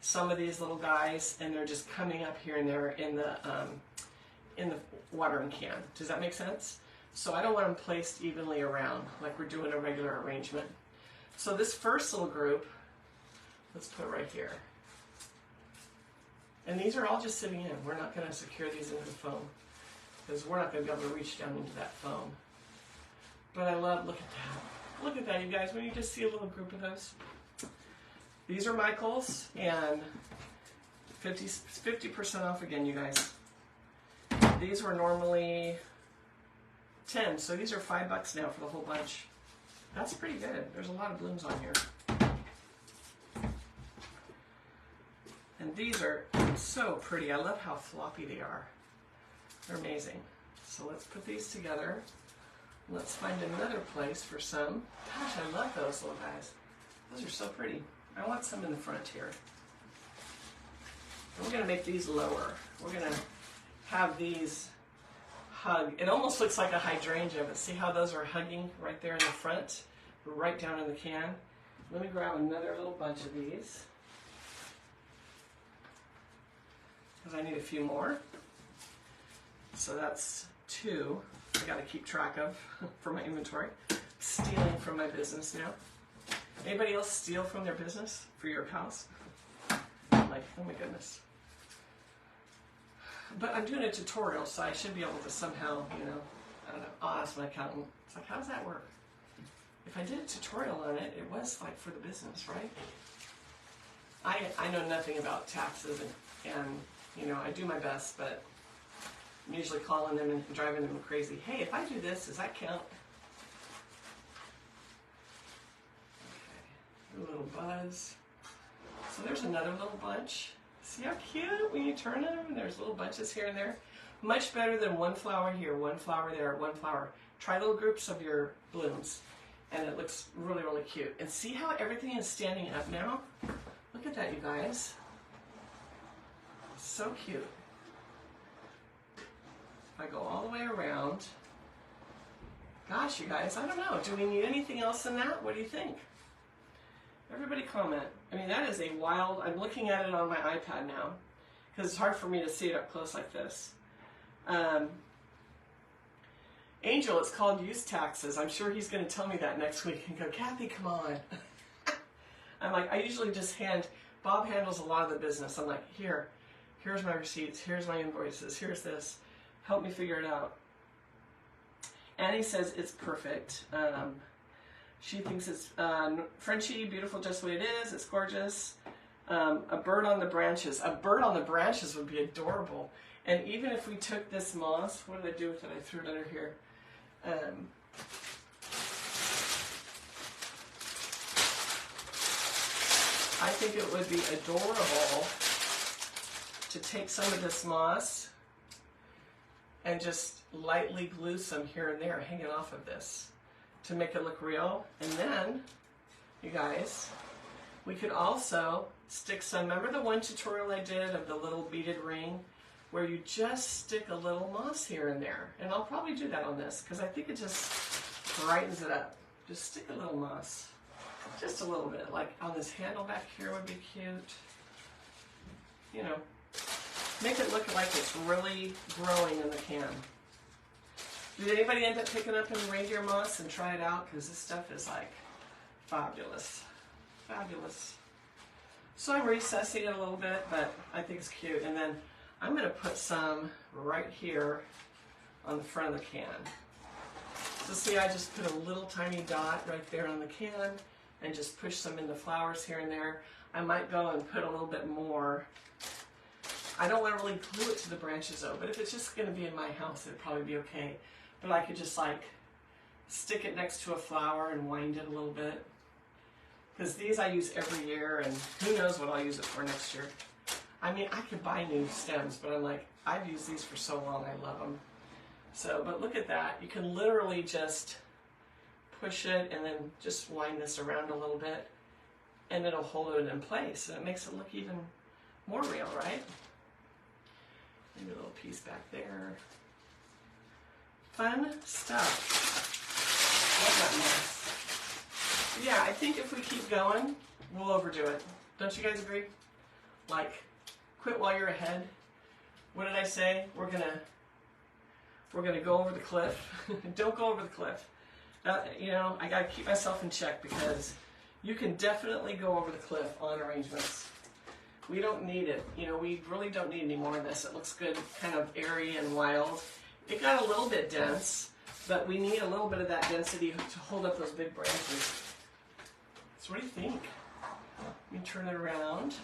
A: some of these little guys and they're just coming up here and there in the watering can. Does that make sense? So I don't want them placed evenly around like we're doing a regular arrangement. So this first little group, let's put right here. And these are all just sitting in. We're not going to secure these into the foam because we're not going to be able to reach down into that foam. But I love, look at that. Look at that, you guys, when you just see a little group of those. These are Michael's and 50% off again, you guys. These were normally 10, so these are $5 now for the whole bunch. That's pretty good. There's a lot of blooms on here. And these are so pretty. I love how floppy they are. They're amazing. So let's put these together. Let's find another place for some. Gosh, I love those little guys. Those are so pretty. I want some in the front here. And we're going to make these lower. We're going to have these hug. It almost looks like a hydrangea, but see how those are hugging right there in the front, right down in the can. Let me grab another little bunch of these because I need a few more. So that's 2 I got to keep track of for my inventory. Stealing from my business now. Anybody else steal from their business for your house? Like, oh my goodness. But I'm doing a tutorial, so I should be able to somehow, you know, I don't know, I'll ask my accountant. It's like, how does that work? If I did a tutorial on it, it was like for the business, right? I know nothing about taxes and you know, I do my best, but I'm usually calling them and driving them crazy. Hey, if I do this, does that count? Okay, a little buds. So there's another little bunch. See how cute when you turn them? There's little bunches here and there. Much better than one flower here, one flower there, one flower. Try little groups of your blooms, and it looks really, really cute. And see how everything is standing up now? Look at that, you guys. So cute. If I go all the way around, gosh, you guys, I don't know. Do we need anything else than that? What do you think? Everybody comment. I mean, that is a wild, I'm looking at it on my iPad now because it's hard for me to see it up close like this. Angel, it's called use taxes. I'm sure he's going to tell me that next week and go, Kathy, come on. I'm like, I usually just Bob handles a lot of the business. I'm like, here's my receipts, here's my invoices, here's this. Help me figure it out. Annie says it's perfect. She thinks it's Frenchie, beautiful just the way it is. It's gorgeous. A bird on the branches. A bird on the branches would be adorable. And even if we took this moss, what did I do with it? I threw it under here. I think it would be adorable to take some of this moss and just lightly glue some here and there hanging off of this to make it look real. And then, you guys, we could also stick some, remember the one tutorial I did of the little beaded ring where you just stick a little moss here and there? And I'll probably do that on this because I think it just brightens it up. Just stick a little moss. Just a little bit, like on this handle back here would be cute. You know, make it look like it's really growing in the can. Did anybody end up picking up any reindeer moss and try it out? Because this stuff is like fabulous. Fabulous. So I'm recessing it a little bit, but I think it's cute. And then I'm going to put some right here on the front of the can. So see, I just put a little tiny dot right there on the can and just push some in the flowers here and there. I might go and put a little bit more. I don't want to really glue it to the branches though, but if it's just going to be in my house, it'd probably be okay. But I could just like stick it next to a flower and wind it a little bit. Because these I use every year, and who knows what I'll use it for next year. I mean, I could buy new stems, but I'm like, I've used these for so long, I love them. So, but look at that. You can literally just push it and then just wind this around a little bit, and it'll hold it in place, and it makes it look even more real, right? Maybe a little piece back there. Fun stuff. Love that mess. Yeah, I think if we keep going, we'll overdo it. Don't you guys agree? Like, quit while you're ahead. What did I say? We're gonna go over the cliff. Don't go over the cliff. You know, I gotta keep myself in check because you can definitely go over the cliff on arrangements. We don't need it. You know, we really don't need any more of this. It looks good, kind of airy and wild. It got a little bit dense, but we need a little bit of that density to hold up those big branches. So what do you think? Let me turn it around.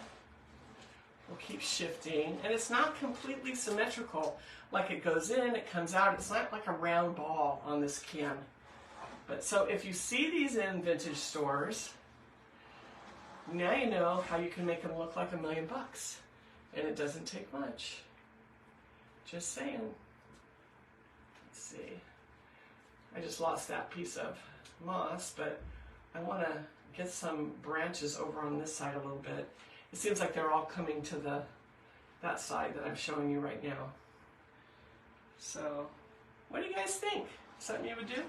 A: We'll keep shifting. And it's not completely symmetrical. Like it goes in, it comes out. It's not like a round ball on this can. But so if you see these in vintage stores, now you know how you can make them look like $1 million. And it doesn't take much. Just saying. Let's see. I just lost that piece of moss, but I want to get some branches over on this side a little bit. It seems like they're all coming to that side that I'm showing you right now. So, what do you guys think? Something you would do?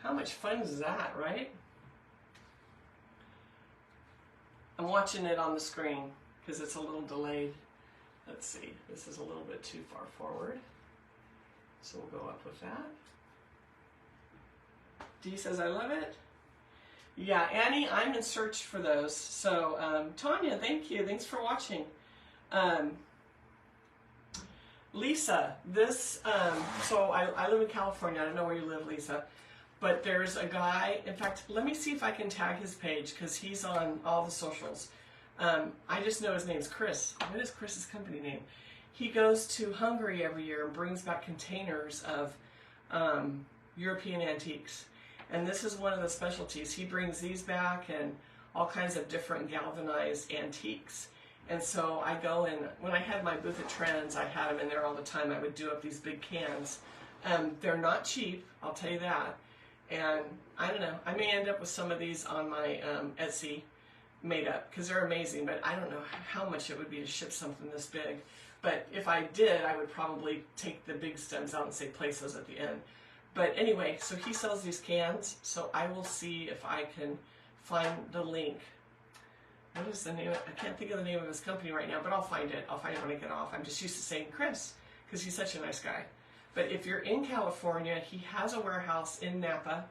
A: How much fun is that, right? I'm watching it on the screen because it's a little delayed. Let's see, this is a little bit too far forward. So we'll go up with that. Dee says, I love it. Yeah, Annie, I'm in search for those. So, Tanya, thank you. Thanks for watching. Lisa, this, so I live in California. I don't know where you live, Lisa. But there's a guy, in fact, let me see if I can tag his page because he's on all the socials. I just know his name's Chris. What is Chris's company name? He goes to Hungary every year and brings back containers of European antiques. And this is one of the specialties. He brings these back and all kinds of different galvanized antiques. And so I go in, when I had my booth at Trends, I had them in there all the time. I would do up these big cans. They're not cheap, I'll tell you that. And I don't know, I may end up with some of these on my Etsy made up because they're amazing, but I don't know how much it would be to ship something this big. But if I did, I would probably take the big stems out and say place those at the end. But anyway, so he sells these cans, so I will see if I can find the link. What is the name? I can't think of the name of his company right now, but I'll find it. I'll find it when I get off. I'm just used to saying Chris, because he's such a nice guy. But if you're in California, he has a warehouse in Napa,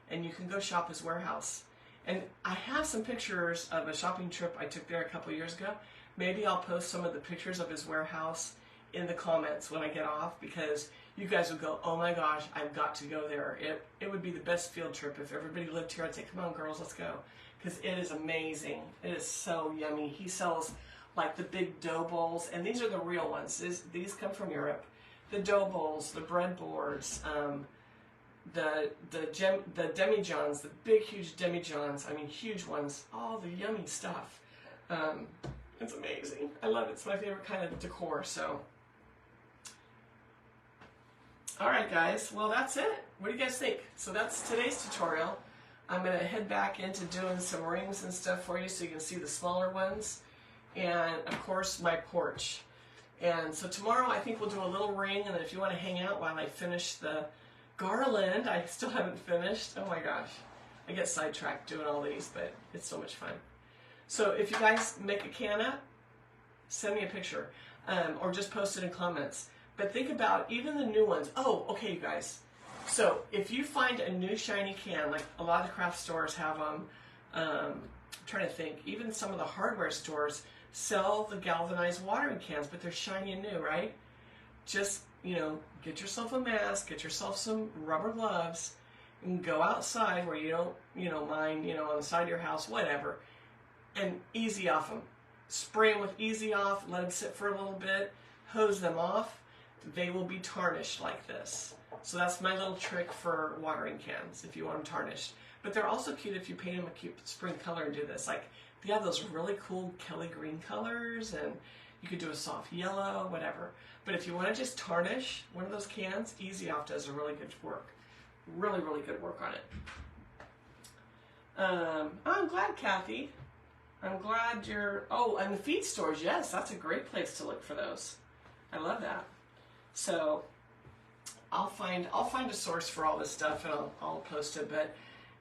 A: and you can go shop his warehouse. And I have some pictures of a shopping trip I took there a couple years ago. Maybe I'll post some of the pictures of his warehouse in the comments when I get off, because you guys would go, oh my gosh, I've got to go there. It would be the best field trip. If everybody lived here, I'd say, come on girls, let's go. Because it is amazing. It is so yummy. He sells like the big dough bowls, and these are the real ones. These come from Europe. The dough bowls, the bread boards, the demijohns, the big huge demijohns, I mean huge ones, all the yummy stuff. It's amazing. I love it. It's my favorite kind of decor, so. Alright guys, well that's it. What do you guys think? So that's today's tutorial. I'm going to head back into doing some rings and stuff for you so you can see the smaller ones. And of course my porch. And so tomorrow I think we'll do a little ring, and then if you want to hang out while I finish the garland, I still haven't finished. Oh my gosh. I get sidetracked doing all these, but it's so much fun. So if you guys make a can up, send me a picture. Or just post it in comments. But think about even the new ones. Oh, okay, you guys. So if you find a new shiny can, like a lot of the craft stores have them, I'm trying to think, even some of the hardware stores sell the galvanized watering cans, but they're shiny and new, right? Just, you know, get yourself a mask, get yourself some rubber gloves, and go outside where you don't, you know, mind, you know, on the side of your house, whatever, and easy off them. Spray them with easy off, let them sit for a little bit, hose them off. They will be tarnished like this. So that's my little trick for watering cans if you want them tarnished. But they're also cute if you paint them a cute spring color and do this. Like, they have those really cool Kelly green colors, and you could do a soft yellow, whatever. But if you want to just tarnish one of those cans, Easy Off does a really good work. Really, really good work on it. I'm glad, Kathy. I'm glad you're... Oh, and the feed stores, yes, that's a great place to look for those. I love that. So I'll find a source for all this stuff, and I'll post it. But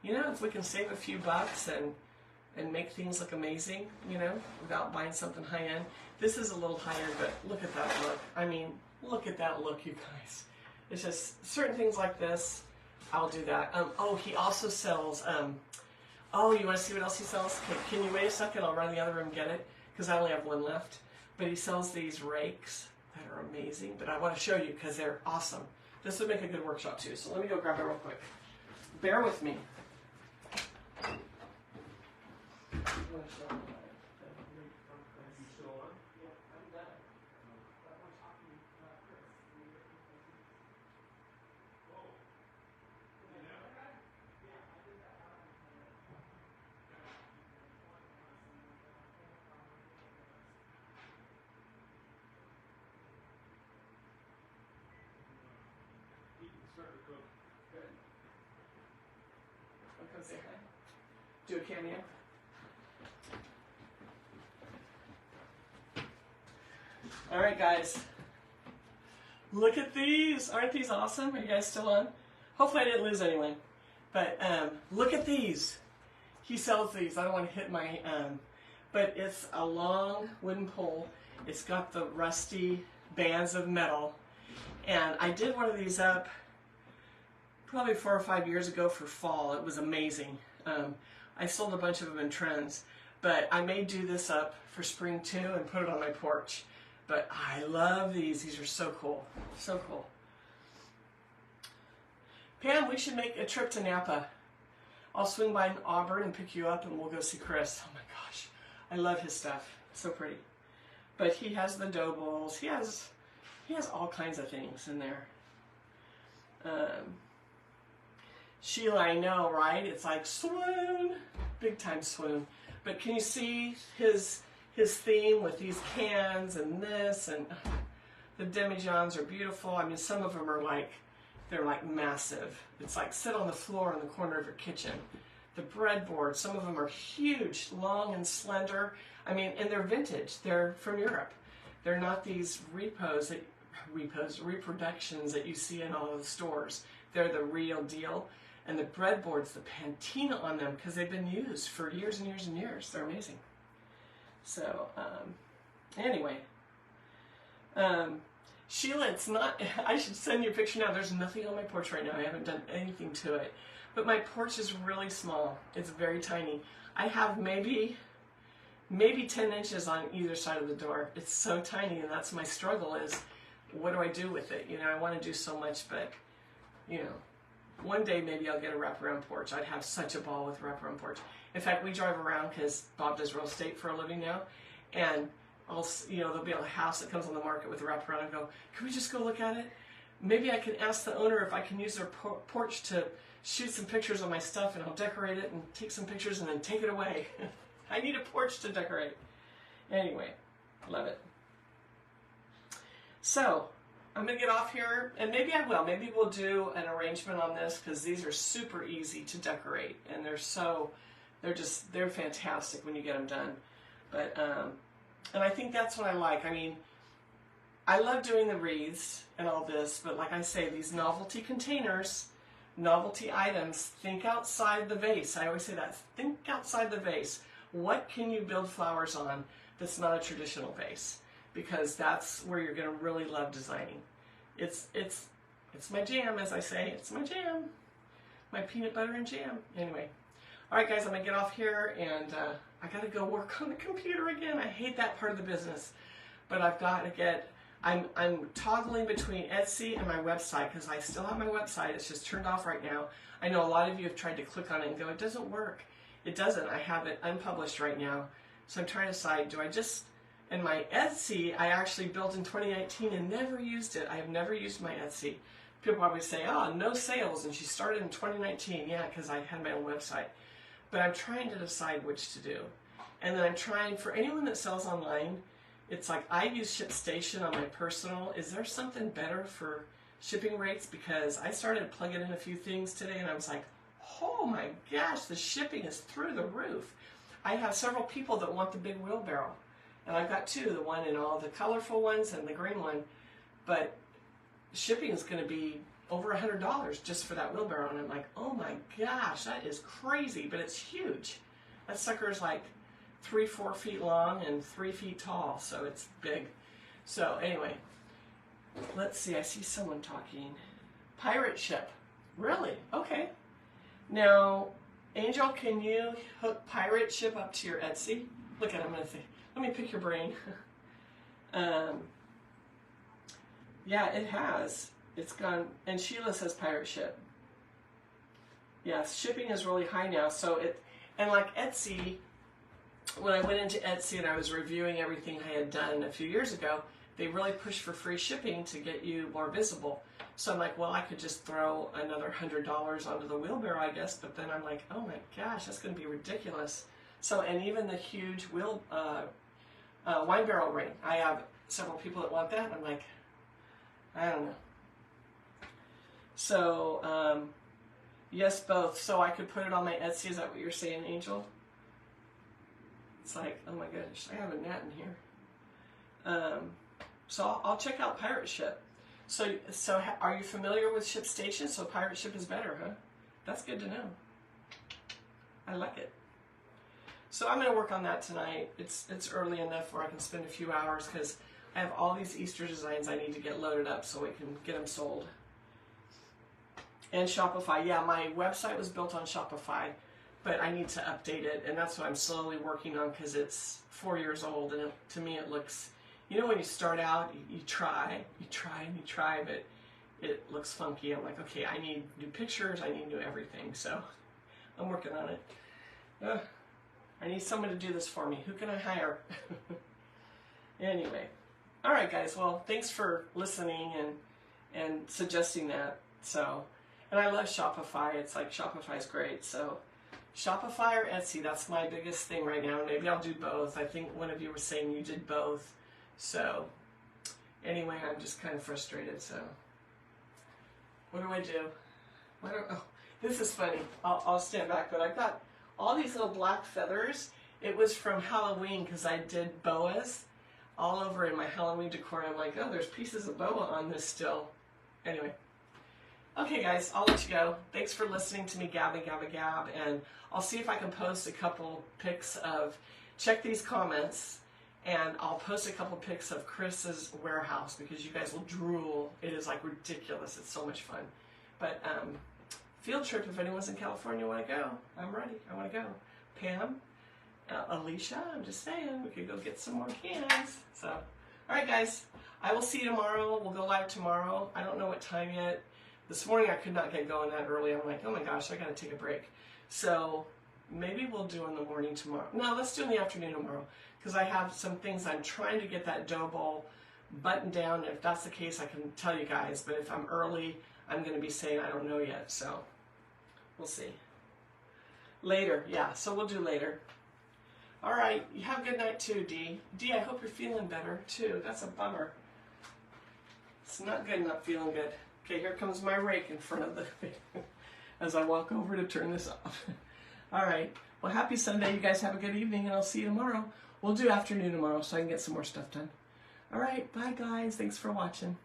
A: you know, if we can save a few bucks and make things look amazing, you know, without buying something high end. This is a little higher, but look at that look. I mean, look at that look, you guys. It's just certain things like this. I'll do that. Oh, he also sells. Oh, you want to see what else he sells? Okay, can you wait a second? I'll run in the other room and get it because I only have one left. But he sells these rakes that are amazing. But I want to show you because they're awesome. This would make a good workshop too. So let me go grab it real quick. Bear with me. I'll come say hi. Do a cameo. All right, guys. Look at these. Aren't these awesome? Are you guys still on? Hopefully I didn't lose anyone. But look at these. He sells these. I don't want to hit my... but it's a long wooden pole. It's got the rusty bands of metal. And I did one of these up probably 4 or 5 years ago for fall. It was amazing. I sold a bunch of them in Trends. But I may do this up for spring too and put it on my porch. But I love these. These are so cool. So cool. Pam, we should make a trip to Napa. I'll swing by Auburn and pick you up and we'll go see Chris. Oh my gosh. I love his stuff. So pretty. But he has the dough bowls. He has all kinds of things in there. Sheila, I know, right? It's like swoon. Big time swoon. But can you see his theme with these cans and this, and the demijohns are beautiful. I mean, some of them are like, they're like massive. It's like sit on the floor in the corner of your kitchen. The breadboards, some of them are huge, long and slender. I mean, and they're vintage. They're from Europe. They're not these reproductions that you see in all of the stores. They're the real deal. And the breadboards, the patina on them, because they've been used for years and years and years. They're amazing. So, anyway. Sheila, it's not, I should send you a picture now. There's nothing on my porch right now. I haven't done anything to it. But my porch is really small. It's very tiny. I have maybe 10 inches on either side of the door. It's so tiny, and that's my struggle is, what do I do with it? You know, I want to do so much, but, you know, one day maybe I'll get a wraparound porch. I'd have such a ball with a wraparound porch. In fact, we drive around because Bob does real estate for a living now, and there'll be a house that comes on the market with a wraparound. I go, can we just go look at it? Maybe I can ask the owner if I can use their porch to shoot some pictures of my stuff, and I'll decorate it and take some pictures and then take it away. I need a porch to decorate. Anyway, love it. So, I'm going to get off here, and maybe I will. Maybe we'll do an arrangement on this because these are super easy to decorate, and they're fantastic when you get them done. But, and I think that's what I like. I mean, I love doing the wreaths and all this, but like I say, these novelty containers, novelty items, think outside the vase. I always say that. Think outside the vase. What can you build flowers on that's not a traditional vase? Because that's where you're going to really love designing. It's my jam, as I say. It's my jam. My peanut butter and jam. Anyway. All right, guys, I'm going to get off here, and I got to go work on the computer again. I hate that part of the business. But I've got to get... I'm toggling between Etsy and my website because I still have my website. It's just turned off right now. I know a lot of you have tried to click on it and go, it doesn't work. It doesn't. I have it unpublished right now. So I'm trying to decide, do I just... And my Etsy, I actually built in 2019 and never used it. I have never used my Etsy. People probably say, oh, no sales, and she started in 2019. Yeah, because I had my own website. But I'm trying to decide which to do. And then I'm trying, for anyone that sells online, it's like I use ShipStation on my personal. Is there something better for shipping rates? Because I started plugging in a few things today, and I was like, oh my gosh, the shipping is through the roof. I have several people that want the big wheelbarrow. And I've got two, the one in all the colorful ones and the green one. But shipping is going to be over $100 just for that wheelbarrow. And I'm like, oh my gosh, that is crazy. But it's huge. That sucker is like 3-4 feet long and 3 feet tall. So it's big. So anyway, let's see. I see someone talking. Pirate ship. Really? Okay. Now, Angel, can you hook pirate ship up to your Etsy? Look at it. I'm going to say, let me pick your brain. Yeah, it has. It's gone. And Sheila says pirate ship. Yes, shipping is really high now. So and like Etsy, when I went into Etsy and I was reviewing everything I had done a few years ago, they really pushed for free shipping to get you more visible. So I'm like, well, I could just throw another $100 onto the wheelbarrow, I guess. But then I'm like, oh my gosh, that's going to be ridiculous. So, and even the huge wine barrel ring. I have several people that want that. And I'm like, I don't know. So, yes, both. So I could put it on my Etsy. Is that what you're saying, Angel? It's like, oh my gosh, I have a net in here. So I'll check out Pirate Ship. So are you familiar with ShipStation? So Pirate Ship is better, huh? That's good to know. I like it. So I'm going to work on that tonight. It's early enough where I can spend a few hours because I have all these Easter designs I need to get loaded up so we can get them sold. And Shopify. Yeah, my website was built on Shopify, but I need to update it, and that's what I'm slowly working on because it's 4 years old, and to me it looks, you know, when you start out, you try, but it looks funky. I'm like, okay, I need new pictures, I need new everything, so I'm working on it. I need someone to do this for me. Who can I hire? Anyway. All right, guys. Well, thanks for listening and suggesting that. So, and I love Shopify. It's like Shopify's great. So, Shopify or Etsy, that's my biggest thing right now. Maybe I'll do both. I think one of you was saying you did both. So, anyway, I'm just kind of frustrated. So, what do? Oh, this is funny. I'll stand back, but I've got all these little black feathers. It was from Halloween because I did boas all over in my Halloween decor. I'm like, oh, there's pieces of boa on this still. Anyway. Okay, guys, I'll let you go. Thanks for listening to me gab, and I'll see if I can post a couple pics of, check these comments, and I'll post a couple pics of Chris's warehouse because you guys will drool. It is like ridiculous. It's so much fun. But field trip, if anyone's in California want to go, I'm ready. I want to go. Pam, Alicia, I'm just saying, we could go get some more cans. So, all right, guys, I will see you tomorrow. We'll go live tomorrow. I don't know what time yet. This morning I could not get going that early. I'm like, oh my gosh, I got to take a break. So maybe we'll do in the morning tomorrow. No, let's do in the afternoon tomorrow because I have some things I'm trying to get that dough bowl buttoned down. If that's the case, I can tell you guys. But if I'm early, I'm going to be saying I don't know yet. So we'll see. Later, yeah. So we'll do later. All right. You have a good night too, Dee. Dee, I hope you're feeling better too. That's a bummer. It's not good not feeling good. Okay, here comes my rake in front of the as I walk over to turn this off. All right. Well, happy Sunday. You guys have a good evening, and I'll see you tomorrow. We'll do afternoon tomorrow so I can get some more stuff done. All right. Bye, guys. Thanks for watching.